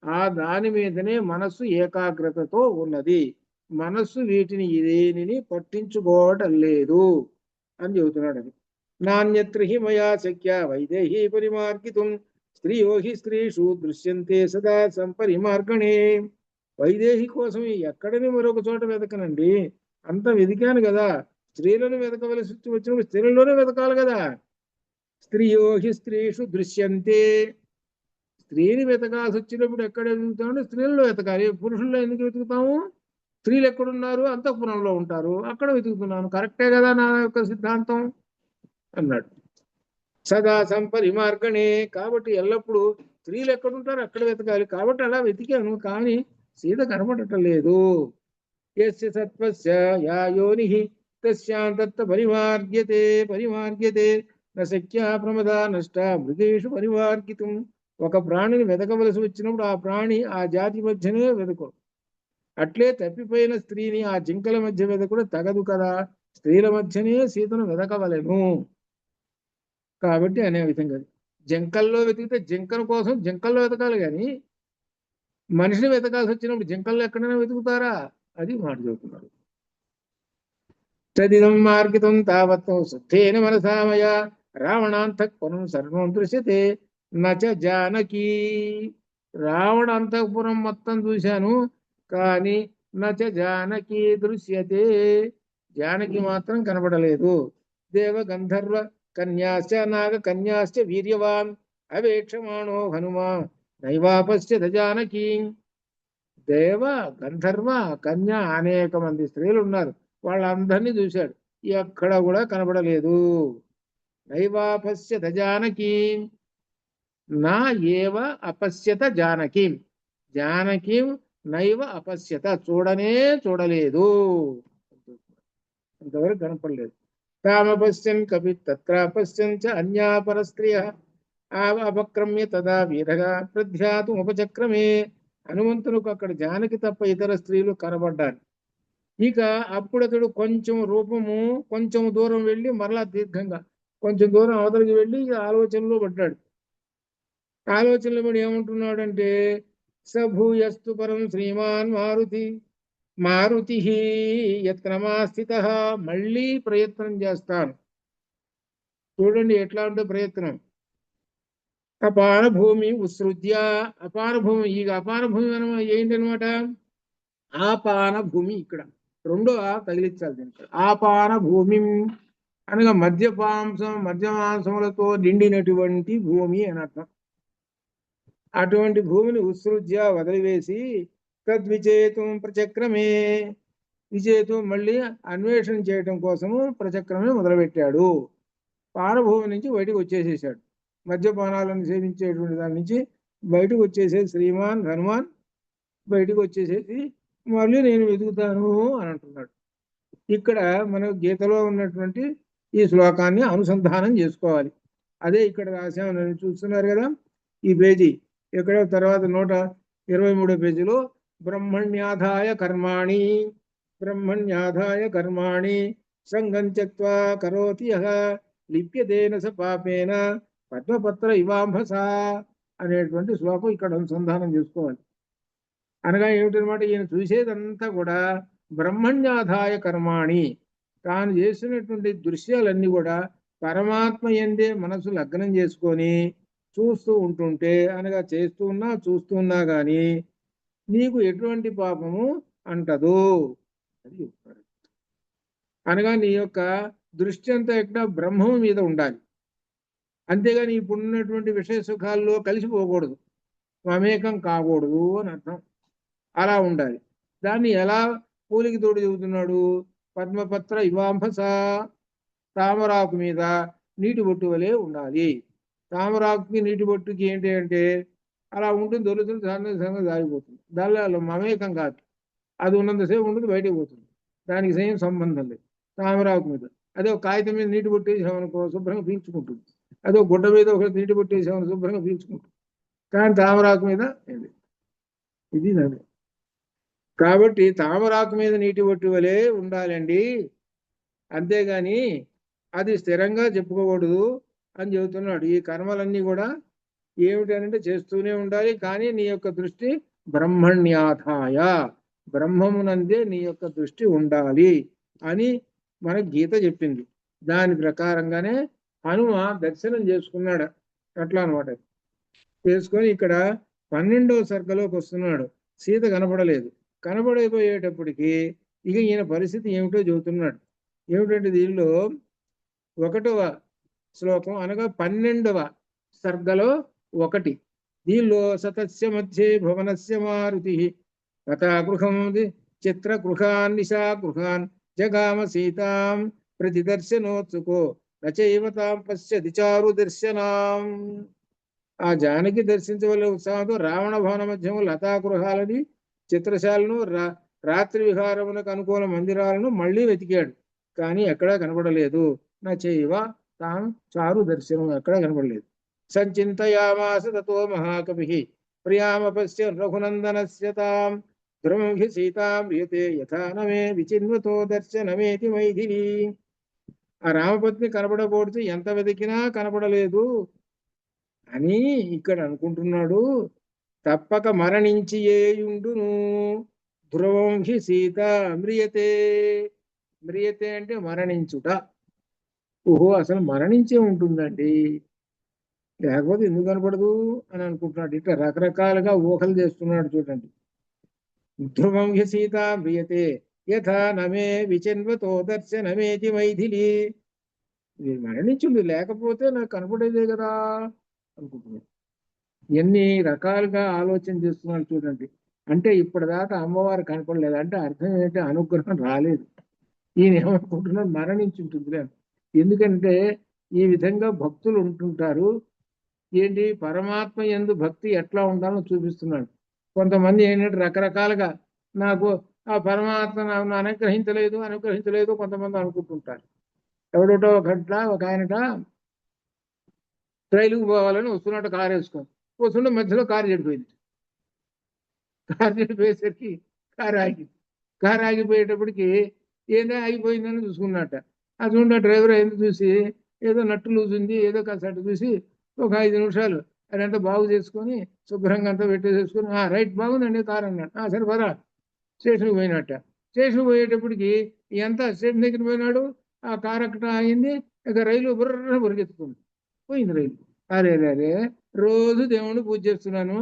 ఆ దాని మీదనే మనస్సు ఏకాగ్రతతో ఉన్నది. మనస్సు వీటిని దేనిని పట్టించుకోవటం లేదు అని చెబుతున్నాడు. అది నాణ్యత్ర హి మయా శక్య వైదేహి పరిమార్గితుం స్త్రీయో హి స్త్రీషు దృశ్యంతే సదా సంపరిమార్గణే. వైదేహి కోసం ఎక్కడని మరొక చోట వెతకనండి, అంత వెతికాను కదా. స్త్రీలను వెతకవలసి వచ్చినప్పుడు స్త్రీలలోనే వెతకాలి కదా. స్త్రీయో హి స్త్రీషు దృశ్యంతే, స్త్రీని వెతకాల్సి వచ్చినప్పుడు ఎక్కడ వెతుకుతామంటే స్త్రీలలో వెతకాలి. పురుషుల్లో ఎందుకు వెతుకుతాము? స్త్రీలు ఎక్కడున్నారు? అంతఃపురంలో ఉంటారు, అక్కడ వెతుకుతున్నాను. కరెక్టే కదా నా యొక్క సిద్ధాంతం అన్నాడు. సదా సంపరిమార్గణే, కాబట్టి ఎల్లప్పుడూ స్త్రీలు ఎక్కడుంటారు అక్కడ వెతకాలి, కాబట్టి అలా వెతికాను, కానీ సీత కనపడటం లేదు. యస్య సత్వస్య యా యోనిః తస్యాం తత్త పరిమార్గ్యతే నశక్య ప్రమదా నష్ట మృగేషు పరిమార్గితుం. ఒక ప్రాణిని వెతకవలసి వచ్చినప్పుడు ఆ ప్రాణి ఆ జాతి మధ్యనే వెతకు. అట్లే తప్పిపోయిన స్త్రీని ఆ జింకల మధ్య వెతకుడు తగదు కదా, స్త్రీల మధ్యనే సీతను వెతకవలెను. కాబట్టి అనే విధంగా జింకల్లో వెతికితే జింకల కోసం జింకల్లో వెతకాలి, కానీ మనిషిని వెతకాల్సి వచ్చినప్పుడు జింకల్లో ఎక్కడైనా వెతుకుతారా? అది మాట చెబుతున్నారు. తదిదం మార్గితం తావత్ శుద్ధేన మనసామయ రావణాంతఃపురం సర్వం దృశ్యతే నచ జానకి. రావణ అంతఃపురం మొత్తం చూశాను, కానీ నచ జానకి దృశ్యతే, జానకి మాత్రం కనబడలేదు. దేవ గంధర్వ కన్యాశ్చ నాగ కన్యాశ్చ వీర్యవాన్ అవేక్షమాణో హనుమా నైవాపశ్యత జానకి. దేవ గంధర్వ కన్య అనేక మంది స్త్రీలు ఉన్నారు, వాళ్ళందరినీ చూశాడు, ఎక్కడ కూడా కనబడలేదు. నైవాపశ్యత జానకీం నా ఏవ అపశ్యత జానకీం జానకీం నైవ అపశ్యత చూడలేదు అంతవరకు కనపడలేదు. తామపశ్యన్ కపి తత్రాపశ్యన్ చ అన్యాపర స్త్రియ అపక్రమ్య తదా వీరగా ప్రధ్యాతు ఉపచక్రమే. హనుమంతునికి అక్కడ జానకి తప్ప ఇతర స్త్రీలు కనబడ్డారు. ఇక అప్పుడు అతడు కొంచెం రూపము కొంచెం దూరం వెళ్ళి మరలా దీర్ఘంగా కొంచెం దూరం అవతలికి వెళ్ళి ఆలోచనలో పడ్డాడు. ఆలోచనలో పడి ఏమంటున్నాడంటే సభూయస్తు పరం శ్రీమాన్ మారుతి యత్నమాస్థిత. మళ్ళీ ప్రయత్నం చేస్తాను. చూడండి ఎట్లా ఉంటే ప్రయత్నం. అపాన భూమి ఉత్సృజ్య. అపాన భూమి, ఈ అపాన భూమి ఏంటనమాట? ఆపాన భూమి. ఇక్కడ రెండో తగిలించాలి దీనికి. ఆపాన భూమి అనగా మధ్యమాంసములతో నిండినటువంటి భూమి అని అర్థం. అటువంటి భూమిని ఉత్సృజ్య వదిలివేసి తద్విచేతం ప్రచక్రమే. విచేతం మళ్ళీ అన్వేషణ చేయటం కోసము ప్రచక్రమే మొదలుపెట్టాడు. పానభూమి నుంచి బయటకు వచ్చేసేసాడు. మద్యపానాలను సేవించేటువంటి దాని నుంచి బయటకు వచ్చేసేది శ్రీమాన్ హనుమాన్. బయటకు వచ్చేసేసి మళ్ళీ నేను వెతుకుతాను అని అంటున్నాడు. ఇక్కడ మన గీతలో ఉన్నటువంటి ఈ శ్లోకాన్ని అనుసంధానం చేసుకోవాలి. అదే ఇక్కడ రాశామని చూస్తున్నారు కదా ఈ పేజీ. ఇక్కడ తర్వాత 123 పేజీలో బ్రహ్మణ్యాధాయ కర్మాణి సంగం త్యక్త్వా కరోతి యః లిప్యతేన స పాపేన పద్మపత్ర ఇవాంభస అనేటువంటి శ్లోకం ఇక్కడ అనుసంధానం చేసుకోవాలి. అనగా ఏమిటనమాట? ఈయన చూసేదంతా కూడా బ్రహ్మణ్యాధాయ కర్మాణి, తాను చేసినటువంటి దృశ్యాలన్నీ కూడా పరమాత్మ యందే మనసు లగ్నం చేసుకొని చూస్తూ ఉంటుంటే, అనగా చూస్తున్నా కానీ నీకు ఎటువంటి పాపము అంటదు అని చెప్తారు. అనగా నీ యొక్క దృష్టి అంతా ఎక్కడ బ్రహ్మం మీద ఉండాలి. అంతేగాని ఇప్పుడున్నటువంటి విషయ సుఖాల్లో కలిసిపోకూడదు, మమేకం కాకూడదు అని అర్థం. అలా ఉండాలి. దాన్ని ఎలా పూలికి తోడు చెబుతున్నాడు? పద్మపత్ర ఇవాంభస, తామరాకు మీద నీటి బొట్టు వలె ఉండాలి. తామరాకుకి నీటి బొట్టుకి ఏంటి అంటే అలా ఉంటుంది, దొరుకుతుంది, సంగతి దాగిపోతుంది. దానిలో మమేకం కాదు. అది ఉన్నంతసేపు ఉంటుంది, బయటకు పోతుంది. దానికి సేమ్ సంబంధం లేదు. తామరాకు మీద అదే ఒక కాగితం మీద నీటి బొట్టేసామనుకో శుభ్రంగా పీల్చుకుంటుంది. అదే ఒక గుడ్డ మీద ఒక నీటి బొట్టేసామని శుభ్రంగా పీల్చుకుంటుంది. కానీ తామరాకు మీద ఇది నది. కాబట్టి తామరాకు మీద నీటి బొట్టు వలె ఉండాలండి, అంతేగాని అది స్థిరంగా చెప్పుకోకూడదు అని చెబుతున్నాడు. ఈ కర్మలన్నీ కూడా ఏమిటనంటే చేస్తూనే ఉండాలి, కానీ నీ యొక్క దృష్టి బ్రహ్మణ్యాధాయ, బ్రహ్మమునందే నీ యొక్క దృష్టి ఉండాలి అని మన గీత చెప్పింది. దాని ప్రకారంగానే హనుమ దర్శనం చేసుకున్నాడు. అట్లా అనమాట. చేసుకొని ఇక్కడ 12వ సర్గలోకి వస్తున్నాడు. సీత కనపడలేదు. కనపడైపోయేటప్పటికి ఇక ఈయన పరిస్థితి ఏమిటో చెబుతున్నాడు. ఏమిటంటే దీనిలో 1వ శ్లోకం అనగా 12వ సర్గలో 1. దీనిలో సతస్య మధ్యే భువనస్య మారుతి కథాగృహం చిత్రగృహాన్ నిశాగృహాన్ జగామ సీతాం ప్రతిదర్శనోత్సుకో నచైవతాం పశ్యతి చారు దర్శనాం. ఆ జానకి దర్శించవలే ఉత్సాహంతో రావణ భవన మధ్యము లతాగృహాలని, చిత్రశాలను, రాత్రి విహారములకు అనుకూల మందిరాలను మళ్ళీ వెతికాడు. కానీ ఎక్కడా కనపడలేదు. నచైవ తాం చారు దర్శనం, ఎక్కడా కనపడలేదు. సంచింతయామాస తతో మహాకవి ప్రియామపశ్య రఘునందనస్య తాం ధ్రువం హి సీతాం రియతే యథా నమే విచిన్వతో దర్శనమేతి మైథిలి. ఆ రామపత్ని కనపడబోడితే ఎంత వెతికినా కనపడలేదు అని ఇక్కడ అనుకుంటున్నాడు. తప్పక మరణించి ఏయుండును ధ్రువం హి సీత మ్రియతే. మ్రియతే అంటే మరణించుట. ఓహో, అసలు మరణించే ఉంటుందండి, లేకపోతే ఎందుకు కనపడదు అని అనుకుంటున్నాడు. ఇట్లా రకరకాలుగా ఊహలు చేస్తున్నాడు. చూడండి. ధ్రువం హి సీత మ్రియతే యథా నమే విచిన్వతో దర్శనమేతి మైథిలి. ఇది మరణించింది, లేకపోతే నాకు కనపడేదే కదా అనుకుంటున్నాడు. ఎన్ని రకాలుగా ఆలోచన చేస్తున్నాడు చూడండి. అంటే ఇప్పటిదాకా అమ్మవారు కనపడలేదు అంటే అర్థం ఏంటంటే అనుగ్రహం రాలేదు. ఈయన ఏమనుకుంటున్నాడు? మరణించి ఉంటుంది. ఎందుకంటే ఈ విధంగా భక్తులు ఉంటుంటారు. ఏంటి పరమాత్మ యందు భక్తి ఎట్లా ఉండాలో చూపిస్తున్నాడు. కొంతమంది ఏంటంటే రకరకాలుగా నాకు ఆ పరమాత్మ నన్ను అనుగ్రహించలేదు కొంతమంది అనుకుంటుంటారు. ఎవడోటో ఒక ఆయనట రైలుకు పోవాలని వస్తున్నట్టు కారు వేసుకొని వస్తుంటే మధ్యలో కారు చెడిపోయింది. కారు చెడిపోయేసరికి కారు ఆగిపోయేటప్పటికి ఏందో ఆగిపోయిందని చూసుకున్నట్ట. అది చూడ డ్రైవర్ ఎందుకు చూసి ఏదో నట్టు లూజ్ ఉంది ఏదో కాస్త చూసి ఒక 5 నిమిషాలు అదంతా బాగు చేసుకొని శుభ్రంగా అంతా పెట్టేసేసుకొని రైట్ బాగుందండి కారు అన్నాడు. సరే పరా స్టేషన్కి పోయినట్ట. స్టేషన్కి పోయేటప్పటికి ఎంత స్టేషన్ దగ్గర పోయినాడు, ఆ కారు అక్కడ అయింది. ఇక రైలు బుర్ర బురికెత్తుకుంది, పోయింది రైలు. అరే రోజు దేవుణ్ణి పూజ చేస్తున్నాను,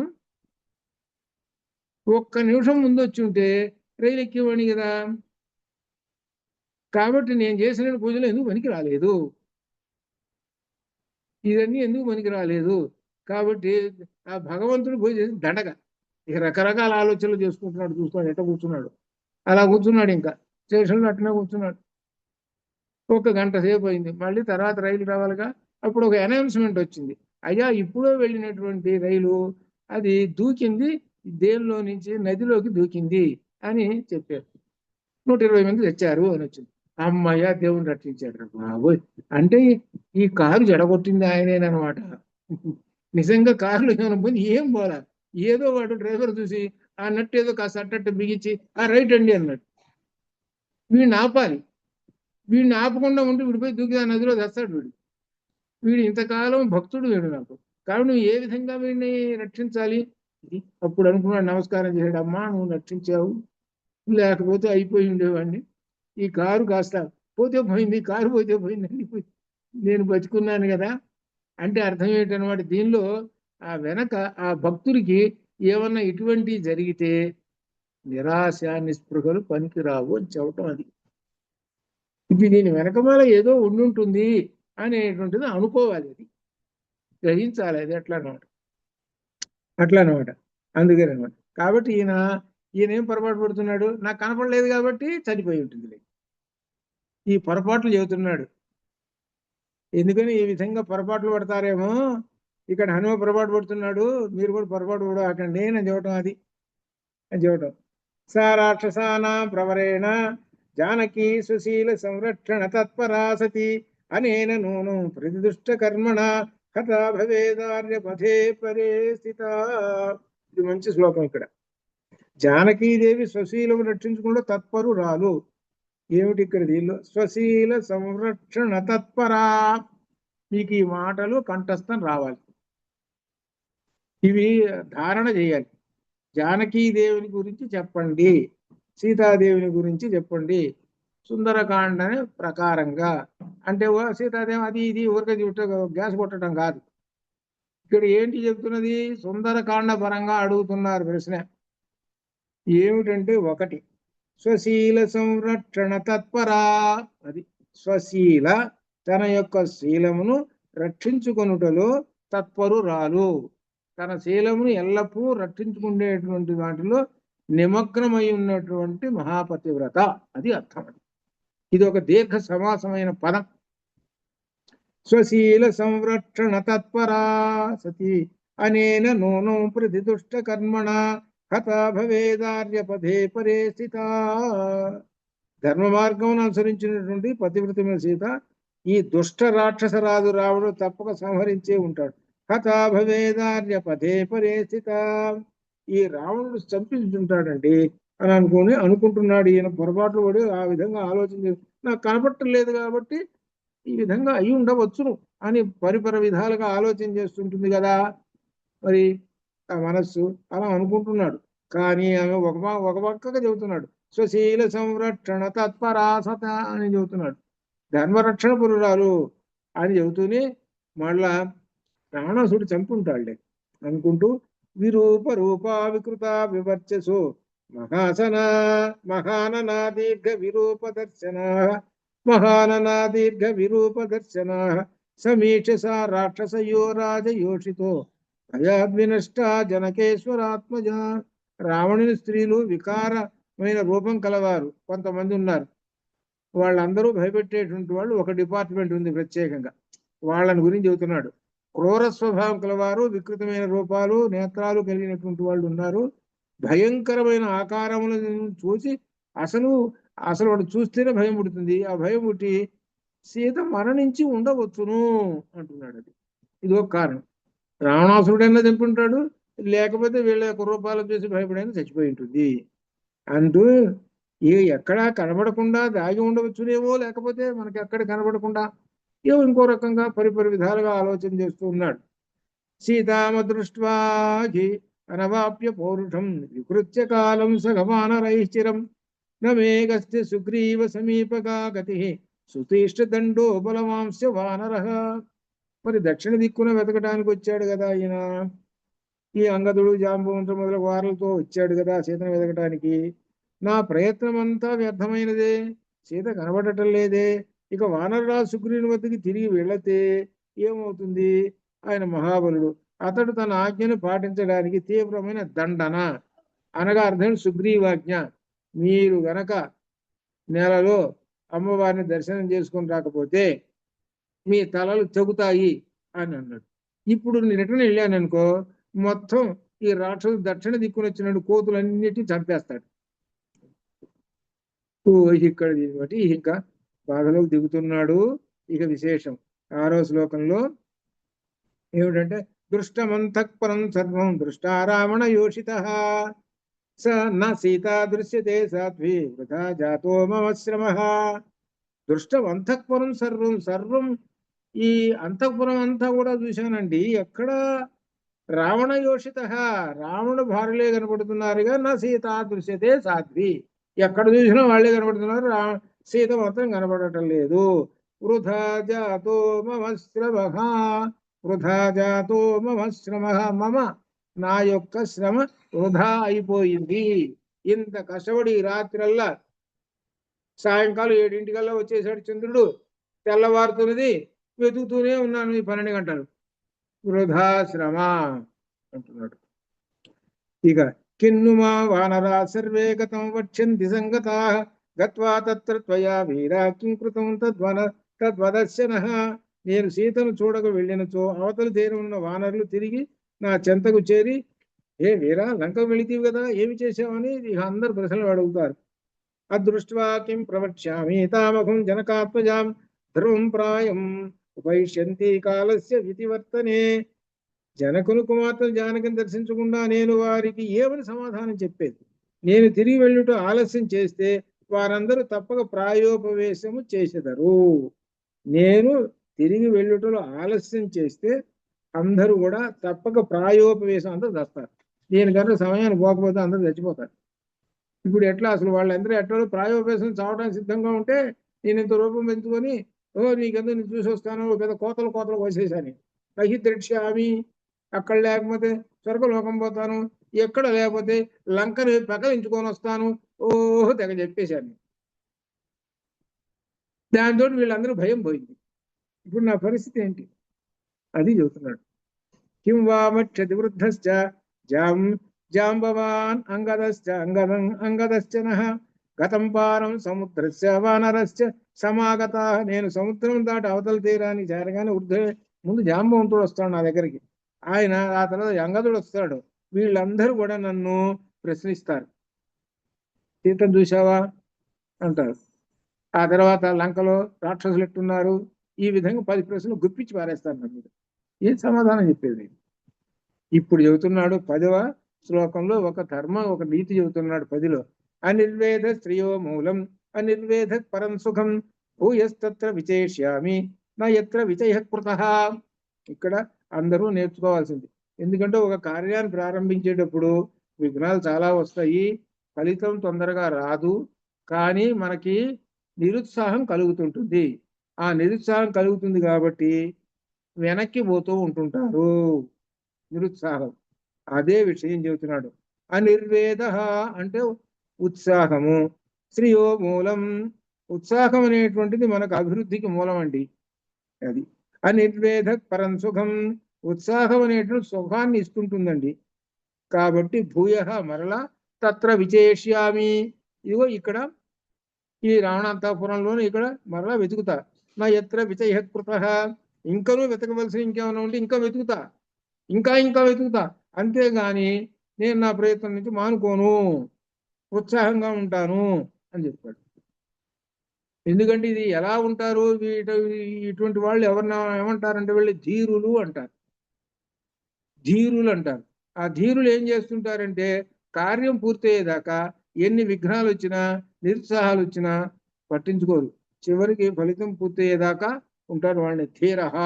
ఒక్క నిమిషం ముందు వచ్చి ఉంటే రైలు ఎక్కేవాడిని కదా. కాబట్టి నేను చేసిన పూజలు ఎందుకు పనికి రాలేదు, ఇవన్నీ ఎందుకు పనికి రాలేదు. కాబట్టి ఆ భగవంతుడు పూజ చేసి దండగ. ఇక రకరకాల ఆలోచనలు చేసుకుంటున్నాడు. చూస్తున్నాడు ఎట్ట కూర్చున్నాడు, అలా కూర్చున్నాడు. ఇంకా స్టేషన్లో అట్లా కూర్చున్నాడు. ఒక గంట సేపు అయింది. మళ్ళీ తర్వాత రైలు రావాలిగా. అప్పుడు ఒక అనౌన్స్మెంట్ వచ్చింది, అయ్యా ఇప్పుడో వెళ్ళినటువంటి రైలు అది దూకింది, దేనిలో నుంచి నదిలోకి దూకింది అని చెప్పారు. 120 మంది తెచ్చారు అని వచ్చింది. అమ్మయ్య దేవుని రక్షించాడు బాబోయ్. అంటే ఈ కారు జడగొట్టింది ఆయనేనమాట. నిజంగా కారులో ఏమైనా పోయి ఏం పోలా, ఏదో వాడు డ్రైవర్ చూసి ఆ నట్టు ఏదో కాస్త అట్టట్టు బిగించి రైట్ అండి అన్నాడు. వీడిని ఆపాలి, వీడిని ఆపకుండా ఉంటే వీడిపోయి దూకి ఆ నదిలో తెస్తాడు. వీడు ఇంతకాలం భక్తుడు వీడు నాకు, కాబట్టి నువ్వు ఏ విధంగా వీడిని రక్షించాలి. అప్పుడు అనుకున్నాడు, నమస్కారం చేశాడు. అమ్మా నువ్వు రక్షించావు, లేకపోతే అయిపోయి ఉండేవాడిని. ఈ కారు కాస్త పోతే పోయింది, కారు పోతే పోయిందండి, నేను బతుకున్నాను కదా. అంటే అర్థం ఏంటనమాట, దీనిలో ఆ వెనక ఆ భక్తుడికి ఏమన్నా ఇటువంటి జరిగితే నిరాశ నిస్పృహలు పనికిరావు అని చెప్పటం. అది ఇది దీని వెనకమాల ఏదో ఉండుంటుంది అనేటువంటిది అనుకోవాలి, అది గ్రహించాలి. అది అట్లా అనమాట. అందుకని అనమాట. కాబట్టి ఈయన ఏం పొరపాటు పడుతున్నాడు, నాకు కనపడలేదు కాబట్టి చనిపోయి ఉంటుంది. ఈ పొరపాట్లు చెబుతున్నాడు. ఎందుకని ఈ విధంగా పొరపాట్లు పడతారేమో, ఇక్కడ హనుమ పొరపాటు పడుతున్నాడు, మీరు కూడా పొరపాటు పడకండి అని చెప్పటం. అది అని చెప్పటం. సా రాక్షసానా ప్రవరేణ జానకి సుశీల సంరక్షణ తత్పరా సతి అనేన నూనం ప్రతిదుష్ట కర్మణ కథా భవేదార్య పథే పరే స్థిత. ఇది మంచి శ్లోకం. ఇక్కడ జానకీదేవి స్వశీలను రక్షించుకుంటూ తత్పరురాలు. ఏమిటి ఇక్కడ దీనిలో స్వశీల సంరక్షణ తత్పరా. మీకు ఈ మాటలు కంఠస్థం రావాలి, ఇవి ధారణ చేయాలి. జానకీదేవిని గురించి చెప్పండి, సీతాదేవిని గురించి చెప్పండి, సుందరకాండ ప్రకారంగా. అంటే సీతాదేవి అది ఇది ఊరికే గ్యాస్ కొట్టడం కాదు. ఇక్కడ ఏంటి చెప్తున్నది, సుందరకాండ పరంగా అడుగుతున్నారు ప్రశ్న. ఏమిటంటే ఒకటి స్వశీల సంరక్షణ తత్పరా. అది స్వశీల, తన యొక్క శీలమును రక్షించుకొనుటలో తత్పరురాలు. తన శీలమును ఎల్లప్పుడూ రక్షించుకునేటువంటి వాటిలో నిమగ్నమై ఉన్నటువంటి మహాపతివ్రత. అది అర్థం. ఇది ఒక దీర్ఘ సమాసమైన పదం. స్వశీల సంరక్షణ తత్పరా సతి అనేన నూనం ప్రతిదుష్ట కర్మణ హతా భవేదార్య పదే పరే స్థిత. ధర్మ మార్గమును అనుసరించినటువంటి పతివ్రతమైన సీత ఈ దుష్ట రాక్షస రాజు రావడం తప్పక సంహరించే ఉంటాడు. హతా భవేదార్య పదే పరే స్థిత. ఈ రావణుడు చంపించుంటాడండి అని అనుకుంటున్నాడు ఈయన. పొరపాట్లు పడి ఆ విధంగా ఆలోచన నాకు కనపడటం లేదు కాబట్టి ఈ విధంగా అయి ఉండవచ్చును అని పరిపర విధాలుగా ఆలోచన చేస్తుంటుంది కదా మరి ఆ మనస్సు. అలా అనుకుంటున్నాడు. కానీ ఆమె ఒక పక్కగా చెబుతున్నాడు స్వశీల సంరక్షణ తత్పరాసత అని చెబుతున్నాడు, ధర్మరక్షణ పురురాలు అని చెబుతూనే మళ్ళా రావణాసుడు చంపి ఉంటాడులే అనుకుంటూ విరూప వికృత వివర్చసు మహాననా దీర్ఘ విరూప దర్శన సమీక్ష రాక్షసయో రాజయోషితో భయాద్వినష్ట జనకేశ్వరాత్మజ. రావణుని స్త్రీలు వికారమైన రూపం కలవారు కొంతమంది ఉన్నారు. వాళ్ళందరూ భయపెట్టేటువంటి వాళ్ళు ఒక డిపార్ట్మెంట్ ఉంది ప్రత్యేకంగా. వాళ్ళని గురించి చెబుతున్నాడు. క్రూర స్వభావం కలవారు, వికృతమైన రూపాలు, నేత్రాలు కలిగినటువంటి వాళ్ళు ఉన్నారు. భయంకరమైన ఆకారములను చూసి అసలు అసలు వాడు చూస్తేనే భయం పుడుతుంది. ఆ భయం పుట్టి సీత మరణించి ఉండవచ్చును అంటున్నాడు. అది ఇదో కారణం. రావణాసురుడైనా చంపుంటాడు, లేకపోతే వీళ్ళ యొక్క రూపాలు చూసి భయపడైనా చచ్చిపోయి ఉంటుంది అంటూ ఎక్కడా కనబడకుండా దాగి ఉండవచ్చునేమో, లేకపోతే మనకి ఎక్కడ కనబడకుండా ఏమో ఇంకో రకంగా పరిపరి విధాలుగా ఆలోచన చేస్తూ ఉన్నాడు. సీతామ దృష్ట్వాహి అనవాప్య పౌరుషం వికృత్య కాలం సగమానరైశ్చిరం నమేగస్తి సుగ్రీవ సమీపగా గతి సుతీష్ట దండో బలవాంశ వానర. మరి దక్షిణ దిక్కున వెతకడానికి వచ్చాడు కదా ఈయన. ఈ అంగదుడు జాంబవంతుడు మొదలగు వారలతో వచ్చాడు కదా సీతను వెతకటానికి. నా ప్రయత్నం అంతా వ్యర్థమైనదే, సీత కనబడటం లేదే. ఇక వానరరాజు సుగ్రీవుని వద్దకి తిరిగి వెళితే ఏమవుతుంది? ఆయన మహాబలుడు, అతడు తన ఆజ్ఞను పాటించడానికి తీవ్రమైన దండన, అనగా అర్థం సుగ్రీవాజ్ఞ. మీరు గనక నెలలో అమ్మవారిని దర్శనం చేసుకుని రాకపోతే మీ తలలు తెగుతాయి అని అన్నాడు. ఇప్పుడు నేను రిటర్న్ వెళ్ళాను అనుకో, మొత్తం ఈ రాక్షసు దక్షిణ దిక్కునొచ్చినట్టు కోతులన్నిటినీ చంపేస్తాడు. ఇక్కడ బట్టి ఇంకా బాధలోకి దిగుతున్నాడు. ఇక విశేషం 6వ శ్లోకంలో ఏమిటంటే, దృష్టమంతఃపరం సర్వం దృష్టా రావణ యోషిత స న సీతా దృశ్యతే సాధ్వి వృథా జాతో మమ శ్రమ. దృష్టం అంతఃపురం సర్వం, సర్వం ఈ అంతఃపురం అంతా కూడా చూశానండి. ఎక్కడ రావణ యోషిత, రావణ భార్యలే కనబడుతున్నారుగా. నా సీత దృశ్యతే సాధ్వి, ఎక్కడ చూసినా వాళ్ళే కనబడుతున్నారు, సీత మాత్రం కనబడటం లేదు. వృథా జాతో మమ శ్రమ, వృథా జాతో మమ శ్రమ, మమ నా యొక్క శ్రమ వృధా అయిపోయింది. ఇంత కష్టపడి రాత్రల్లా సాయంకాలం 7 వచ్చేసాడు చంద్రుడు, తెల్లవారుతున్నది, వెతుకుతూనే ఉన్నాను ఈ 12 గంటలు, వృధా శ్రమ అంటున్నాడు. ఇక కిన్నుమా వానరా సర్వే గతం వక్ష్యంతి సంగతా గత్వా తత్ర త్వయా వీరా కిం కృతం తద్వదర్శనః. నేను సీతను చూడక వెళ్ళినచో అవతల తీరం ఉన్న వానరులు తిరిగి నా చెంతకు చేరి, ఏ వీరా లంకకు వెళితీవి కదా, ఏమి చేసావని ఇక అందరు ప్రశ్నలు అడుగుతారు. అదృష్ట్వా కిం ప్రవక్ష్యామి తామహం జనకాత్మజాం ధ్రువం ప్రాయం ఉపైష్యంతి కాలస్య వితివర్తనే. జనకుని కుమార్తె జానకిని దర్శించకుండా నేను వారికి ఏమని సమాధానం చెప్పేది? నేను తిరిగి వెళ్ళుట ఆలస్యం చేస్తే వారందరూ తప్పక ప్రాయోపవేశము చేసేదరు. నేను తిరిగి వెళ్ళుటలో ఆలస్యం చేస్తే అందరూ కూడా తప్పక ప్రాయోపవేశం అందరూ చేస్తారు. నేను కనుక సమయాన్ని పోకపోతే అందరూ చచ్చిపోతారు. ఇప్పుడు ఎట్లా అసలు వాళ్ళందరూ ఎట్లా ప్రాయోపవేశం చావడానికి సిద్ధంగా ఉంటే నేను ఇంత రూపం పెంచుకొని, నీకెందుకు నేను చూసి వస్తాను, పెద్ద కోతలు కోసేసాను. నహి ద్రక్ష్యామి, అక్కడ లేకపోతే స్వర్గలోకం పోతాను, ఎక్కడ లేకపోతే లంకను పకలించుకొని వస్తాను, తెగ చెప్పేశాను. దాంతో వీళ్ళందరూ భయం పోయింది. ఇప్పుడు నా పరిస్థితి ఏంటి అది చెబుతున్నాడు. కిం వామక్షతి వృద్ధశ్చ జాంబవాన్ అంగదశ్చన గతం పారం సముద్రస్య వానరస్య సమాగత. నేను సముద్రం దాటి అవతల తీరానికి చేరగానే ముందు జాంబవంతుడు వస్తాడు నా దగ్గరికి, ఆయన ఆ తర్వాత అంగదుడు వస్తాడు. వీళ్ళందరూ కూడా నన్ను ప్రశ్నిస్తారు, సీతను చూసావా అంటారు. ఆ తర్వాత లంకలో రాక్షసులు ఎట్టున్నారు, ఈ విధంగా 10 ప్రశ్నలు గుప్పించి పారేస్తారు నా మీద. ఏం సమాధానం చెప్పేది? ఇప్పుడు చెబుతున్నాడు 10వ శ్లోకంలో ఒక నీతి చెబుతున్నాడు 10లో. అనిర్వేద స్త్రియో మూలం అనిర్వేద పరం సుఖం భూయస్తత్ర విచేష్యామి నా యత్ర విచయ కృతః. ఇక్కడ అందరూ నేర్చుకోవాల్సింది. ఎందుకంటే ఒక కార్యాన్ని ప్రారంభించేటప్పుడు విఘ్నాలు చాలా వస్తాయి, ఫలితం తొందరగా రాదు, కానీ మనకి నిరుత్సాహం కలుగుతుంటుంది. ఆ నిరుత్సాహం కలుగుతుంది కాబట్టి వెనక్కి పోతూ ఉంటుంటారు, నిరుత్సాహం. అదే విషయం చెబుతున్నాడు. అనిర్వేద అంటే ఉత్సాహము, శ్రియో మూలం, ఉత్సాహం అనేటువంటిది మనకు అభివృద్ధికి మూలం అండి. అది అనిర్వేద పరం సుఖం, ఉత్సాహం అనేటువంటి సుఖాన్ని ఇస్తుంటుందండి. కాబట్టి భూయ మరలా తత్ర విచేష్యామి, ఇదిగో ఇక్కడ ఈ రావణాంతపురంలోనే ఇక్కడ మరలా వెతుకుతా. నా యత్ర విచయ కృతః, ఇంకనూ వెతకవలసి ఇంకేమైనా ఉంటే ఇంకా వెతుకుతా, ఇంకా ఇంకా వెతుకుతా. అంతేగాని నేను నా ప్రయత్నం నుంచి మానుకోను, ఉత్సాహంగా ఉంటాను అని చెప్పాడు. ఎందుకంటే ఇది ఎలా ఉంటారు ఇటువంటి వాళ్ళు ఎవరన్నా ఏమంటారంటే వీళ్ళు ధీరులు అంటారు. ధీరులు అంటారు. ఆ ధీరులు ఏం చేస్తుంటారంటే కార్యం పూర్తయ్యేదాకా ఎన్ని విఘ్నాలు వచ్చినా నిరుత్సాహాలు వచ్చినా పట్టించుకోరు. చివరికి ఫలితం పూర్తయ్యేదాకా ఉంటారు. వాళ్ళని ధీరహ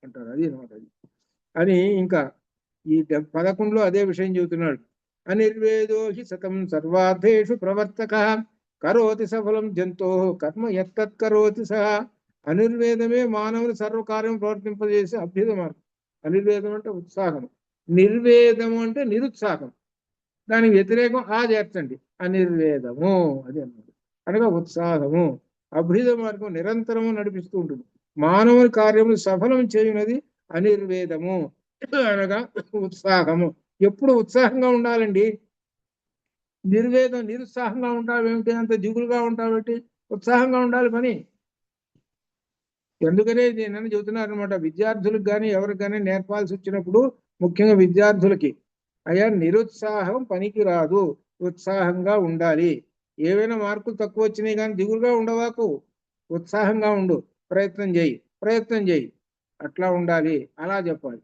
అంటారు. అది అనమాట. అది అని ఇంకా ఈ 11లో అదే విషయం చెబుతున్నాడు. అనిర్వేదో హి సతం సర్వార్థేషు ప్రవర్తక కరోతి సఫలం జంతో కర్మ యత్తత్ కరోతి సహ. అనిర్వేదమే మానవుని సర్వకార్యం ప్రవర్తింపజేసే అభ్యుద మార్గం. అనిర్వేదం అంటే ఉత్సాహం, నిర్వేదము అంటే నిరుత్సాహం. దానికి వ్యతిరేకం ఆ చేర్చండి, అనిర్వేదము. అది అన్నమాట. అనగా ఉత్సాహము. అభ్యుద మార్గం నిరంతరము నడిపిస్తూ ఉంటుంది. మానవుని కార్యము సఫలం చేయునది అనిర్వేదము, అనగా ఉత్సాహము. ఎప్పుడు ఉత్సాహంగా ఉండాలండి. నిర్వేదం నిరుత్సాహంగా ఉంటావేమిటి, అంత దిగులుగా ఉంటావేమిటి? ఉత్సాహంగా ఉండాలి పని. ఎందుకనే నేను చెబుతున్నాను అనమాట. విద్యార్థులకు కానీ ఎవరికి కానీ నేర్పాల్సి వచ్చినప్పుడు, ముఖ్యంగా విద్యార్థులకి, అయ్యా నిరుత్సాహం పనికి రాదు, ఉత్సాహంగా ఉండాలి. ఏవైనా మార్కులు తక్కువ వచ్చినాయి కానీ దిగులుగా ఉండవాకు, ఉత్సాహంగా ఉండు, ప్రయత్నం చేయి, ప్రయత్నం చేయి, అట్లా ఉండాలి, అలా చెప్పాలి.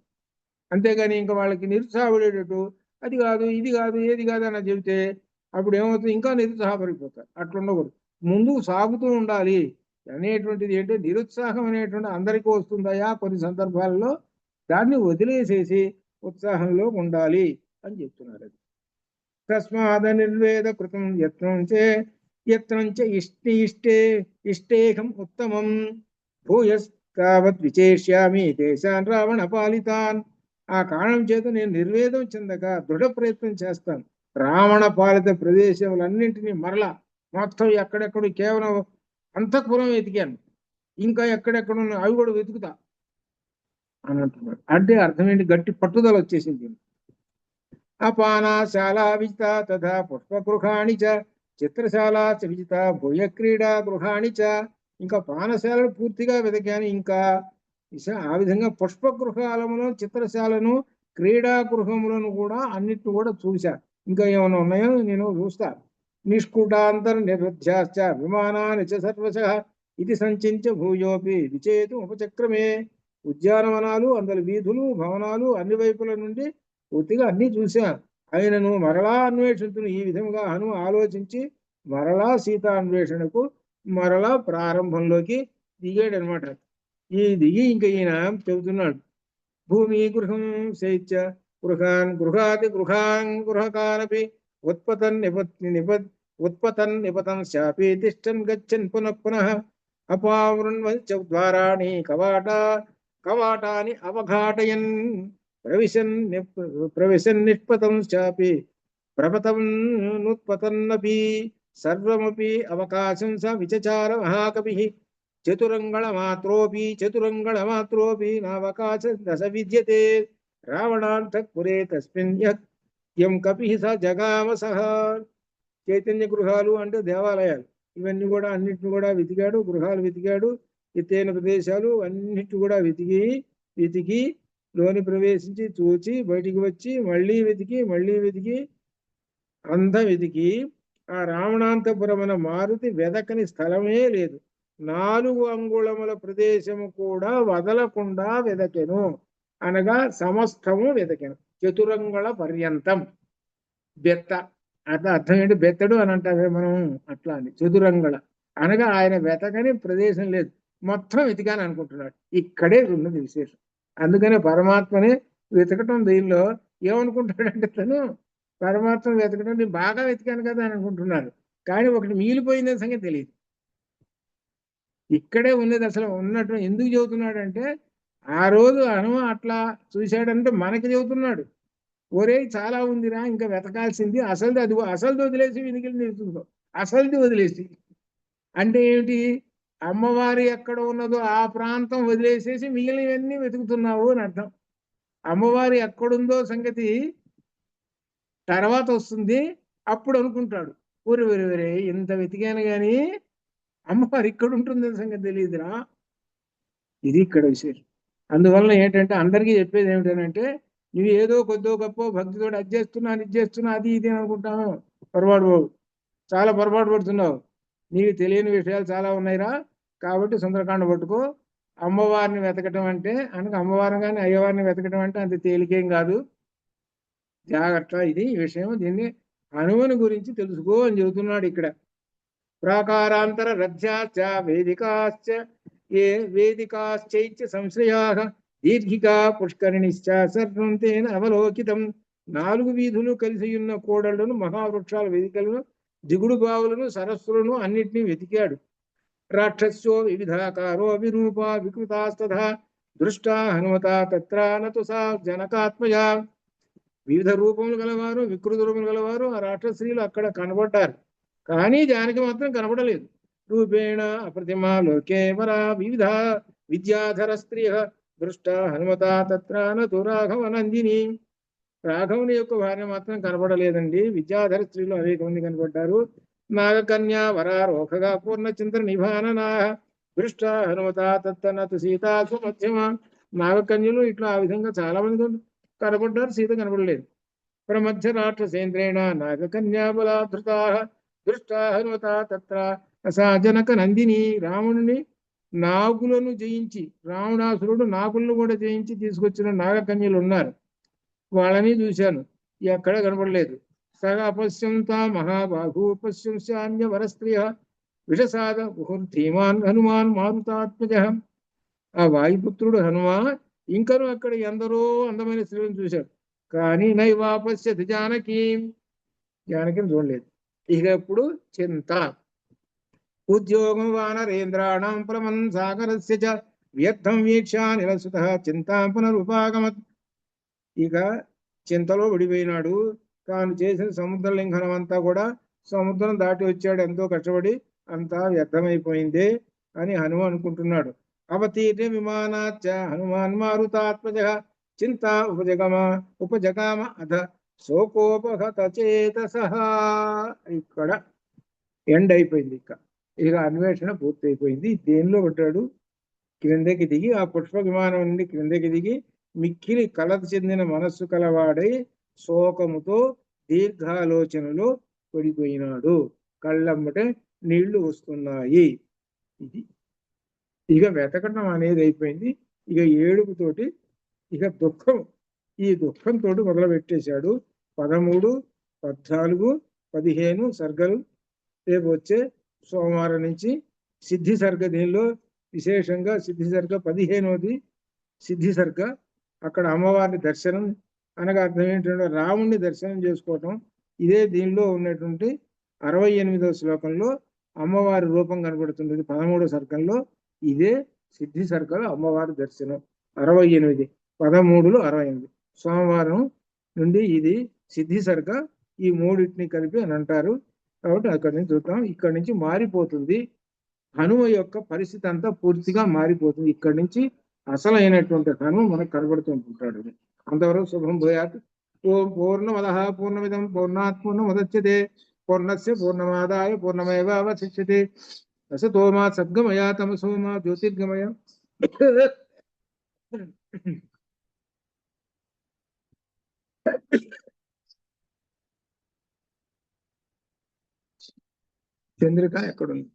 అంతేగాని ఇంకా వాళ్ళకి నిరుత్సాహపడేటట్టు అది కాదు ఇది కాదు ఏది కాదు అని చెబితే అప్పుడు ఏమవుతుంది, ఇంకా నిరుత్సాహపడిపోతారు. అట్లా ఉండకూడదు, ముందుకు సాగుతూ ఉండాలి అనేటువంటిది. ఏంటంటే నిరుత్సాహం అనేటువంటి అందరికీ వస్తుందయా కొన్ని సందర్భాల్లో, దాన్ని వదిలేసేసి ఉత్సాహంలో ఉండాలి అని చెప్తున్నారు. అది తస్మాద నిర్వేద కృతం యత్నం చ ఇష్టేహం ఉత్తమం భూయస్తావత్ విచేష్యామి దేశాన్ రావణ పాలితాన్. ఆ కారణం చేత నేను నిర్వేదం చెందక దృఢ ప్రయత్నం చేస్తాను. రావణ పాలిత ప్రదేశములన్నింటినీ మరలా మొత్తం ఎక్కడెక్కడ కేవలం అంతఃపురం వెతికాను, ఇంకా ఎక్కడెక్కడ అవి కూడా వెతుకుతా అని అంటున్నాడు. అంటే అర్థం ఏంటి? గట్టి పట్టుదల వచ్చేసింది. అపానాశాలా విజిత తథా పుష్పగృహాణి చ చిత్రశాల విజిత భూయ క్రీడా గృహాణి చ. ఇంకా పానశాలను పూర్తిగా వెతికాను. ఇంకా ఆ విధంగా పుష్పగృహాలను, చిత్రశాలను, క్రీడా గృహములను కూడా అన్నిటిని కూడా చూశా. ఇంకా ఏమైనా ఉన్నాయో నేను చూస్తా. నిష్కుటాంతర నిరుధ్యాశ్చ విమానాన్ని చ సర్వశ ఇది సంచించ భూయోపి విచేతు ఉపచక్రమే. ఉద్యానవనాలు, అందరి వీధులు, భవనాలు అన్ని వైపుల నుండి పూర్తిగా అన్ని చూశా. ఆయనను మరలా అన్వేషించును. ఈ విధంగా హను ఆలోచించి మరలా సీతా అన్వేషణకు మరలా ప్రారంభంలోకి దిగాడు అనమాట. ఈ దిగి ఇంకా ఈయన చెబుతున్నాడు. భూమి గృహం శైత్య గృహాన్ గృహకారపి ఉత్పతన్ నిపతన్ శాపి తిష్టన్ గచ్చన్ పునః పునః అపావృణ్వచ్చ ద్వారాణి కవాటాని అవఘాటయన్ ప్రవిశన్ నిష్పతం శాపి ప్రపతం నుత్పతన్నపి సర్వమపి అవకాశం స విచచార మహాకవి చతురంగళమాత్రోపి నావకాశ దశ విద్యతే రావణాంతఃపురే తస్మిన్ యం కపి స జగామ సహ. చైతన్య గృహాలు అంటే దేవాలయాలు, ఇవన్నీ కూడా అన్నిటిని కూడా వెతికాడు. గృహాలు వెతికాడు, ఎత్తైన ప్రదేశాలు అన్నిటి కూడా వెతికి లోని ప్రవేశించి చూచి బయటికి వచ్చి మళ్ళీ వెతికి అంత వెతికి ఆ రావణాంతపురమున మారుతి వెదకని స్థలమే లేదు. 4 అంగుళముల ప్రదేశము కూడా వదలకుండా వెదకెను, అనగా సమస్తము వెదకెను. చతురంగుళ పర్యంతం. బెత్త అట్లా అర్థం ఏంటి? బెత్తడు అని అంటారే మనం, అట్లా అని. చతురంగుళ అనగా ఆయన వెతకని ప్రదేశం లేదు, మొత్తం వెతికాను అనుకుంటున్నాడు. ఇక్కడే ఉన్నది విశేషం. అందుకనే పరమాత్మని వెతకటం దీనిలో ఏమనుకుంటాడంటే, తను పరమాత్మ వెతకడం నేను బాగా వెతికాను కదా అని అనుకుంటున్నాడు. కానీ ఒకటి మిగిలిపోయిందని సంగతి తెలియదు. ఇక్కడే ఉన్నది అసలు ఉన్నట్టు ఎందుకు చెబుతున్నాడంటే, ఆ రోజు హనుమ అట్లా చూశాడంటే మనకి చెబుతున్నాడు. ఒరే చాలా ఉందిరా ఇంకా వెతకాల్సింది, అసలుది వదిలేసి వెనుకలు నిలుతుందో, అసలుది వదిలేసి అంటే ఏమిటి? అమ్మవారి ఎక్కడ ఉన్నదో ఆ ప్రాంతం వదిలేసేసి మిగిలినవన్నీ వెతుకుతున్నావు అని అర్థం. అమ్మవారి ఎక్కడుందో సంగతి తర్వాత వస్తుంది, అప్పుడు అనుకుంటాడు, ఊరి ఇంత వెతికాను కానీ అమ్మవారు ఇక్కడ ఉంటుంది సంగతి తెలియదురా. ఇది ఇక్కడ విశేషం. అందువల్ల ఏంటంటే అందరికీ చెప్పేది ఏమిటంటే నువ్వు ఏదో కొద్దో గొప్ప భక్తితో అది చేస్తున్నా ఇది చేస్తున్నా అది ఇది అనుకుంటాను. పొరపాటు చాలా పొరపాటు పడుతున్నావు. నీకు తెలియని విషయాలు చాలా ఉన్నాయిరా. కాబట్టి సుందరకాండ పట్టుకో. అమ్మవారిని వెతకటం అంటే అనగా అమ్మవారిని కానీ అయ్యవారిని వెతకటం అంటే అంత తేలికేం కాదు. జాగ్రత్త, ఇది ఈ విషయం. దీన్ని హనుమని గురించి తెలుసుకో అని చెబుతున్నాడు ఇక్కడ. ప్రాకారాంతర రథ్యాశ్చ వేదికాశ్చ ఏ వేదికాశ్చైత్య సంశ్రయా దీర్ఘికా పుష్కరిణిశ్చ సర్వం తేన అవలోకితం. 4 వీధులు కలిసి ఉన్న కోడళ్లను, మహావృక్షాల వేదికలను, దిగుడు బావులను, సరస్సులను అన్నిటినీ వెతికాడు. రాక్షస్యో వివిధాకారో విరూపా వికృతాస్తథా దృష్టా హనుమత తత్ర నతు సా జనకాత్మజ. వివిధ రూపములు గలవారు, వికృత రూపములు గలవారు ఆ రాక్షస్త్రీలు అక్కడ కనబడ్డారు. కానీ జానకి మాత్రం కనబడలేదు. రూపేణ అప్రతిమా లోకే వరా వివిధ విద్యాధర స్త్రీ దృష్ట హనుమత తత్ర నతు రాఘవ నందిని. రాఘవుని యొక్క భార్య మాత్రం కనబడలేదండి. విద్యాధర స్త్రీలు అనేక మంది కనబడ్డారు. నాగకన్యా వరారోహగా పూర్ణ చింతన నిభాననా దృష్ట హనుమత తత్ర నతు సీతా సుమధ్యమ. నాగకన్యలు ఇట్లా ఆ విధంగా చాలా మంది కనబడ్డారు, సీత కనబడలేదు. ప్రమధ్య రాక్షసేంద్రేణ నాగకన్యా బలాధృతా దృష్టా హనుమత తత్ర సా జనక నందిని. రావణుని నాగులను జయించి, రావణాసురుడు నాగులను కూడా జయించి తీసుకొచ్చిన నాగకన్యలు ఉన్నారు. వాళ్ళని చూశాను, ఎక్కడ కనపడలేదు. సగ అపశ్యంత మహాబాహు పశ్యంశాన్య వరస్త్రియ విషసాద ధీమాన్ హనుమాన్ మారుతాత్మజ. ఆ వాయుపుత్రుడు హనుమ ఇంకను అక్కడ ఎందరో అందమైన స్త్రీలను చూశాడు. కానీ నైవాపశ్యతి జానకి, జానకిని చూడలేదు. ఇక ఇప్పుడు చింత. ఉద్యోగం వానరేంద్రాణం ప్రమన్ సాగరస్య చ వ్యర్థం వీక్ష నిరసుత చింతాం పునరుపాగమత్. ఇక చింతలో విడిపోయినాడు. తాను చేసిన సముద్ర లింఘనం అంతా కూడా సముద్రం దాటి వచ్చాడు, ఎంతో కష్టపడి, అంతా వ్యర్థమైపోయిందే అని హనుమ అనుకుంటున్నాడు. అవతీర్య విమానాచ్చ హనుమాన్ మారుతాత్మజ చింత ఉపజగామ అధ శోకోపహత చేతసః. ఇక్కడ ఎండ్ అయిపోయింది. ఇక అన్వేషణ పూర్తయిపోయింది. దేనిలో పడ్డాడు? క్రిందకి దిగి, ఆ పుష్ప విమానం నుండి క్రిందకి దిగి మిక్కిలి కలత చెందిన మనస్సు కలవాడై శోకముతో దీర్ఘాలోచనలో పడిపోయినాడు. కళ్ళమ్మటే నీళ్లు వస్తున్నాయి. ఇది ఇక వెతకడం అనేది అయిపోయింది. ఇక ఏడుపుతోటి, ఇక దుఃఖం, ఈ దుఃఖంతో మొదలు పెట్టేశాడు. 13, 14, 15 సర్గలు రేపు వచ్చే సోమవారం నుంచి సిద్ధి సర్గ. దీనిలో విశేషంగా సిద్ధి సర్గ 15వది సిద్ధి సర్గ. అక్కడ అమ్మవారిని దర్శనం అనగా అర్థం ఏంటంటే రాముణ్ణి దర్శనం చేసుకోవటం. ఇదే దీనిలో ఉన్నటువంటి 68వ శ్లోకంలో అమ్మవారి రూపం కనబడుతుంది. 13వ సర్గంలో ఇదే సిద్ధి సర్గలో అమ్మవారి దర్శనం. 68, 13లో 68. సోమవారం నుండి ఇది సిద్ధి సర్గ. ఈ మూడింటిని కలిపి అని అంటారు. కాబట్టి అక్కడి నుంచి చూద్దాం. ఇక్కడి నుంచి మారిపోతుంది హనుమ యొక్క పరిస్థితి అంతా, పూర్తిగా మారిపోతుంది. ఇక్కడి నుంచి అసలైనటువంటి హనుమ మనకు కనబడుతుంటాడు. అంతవరకు శుభం భూయాత్. ఓం పూర్ణమద పూర్ణమిదం పూర్ణాత్ పూర్ణముదచ్యతే పూర్ణస్య పూర్ణమాదాయ పూర్ణమేవావశిష్యతే. అసతో మా సద్గమయ తమసో మా జ్యోతిర్గమయ. చంద్రిక ఎక్కడుంది?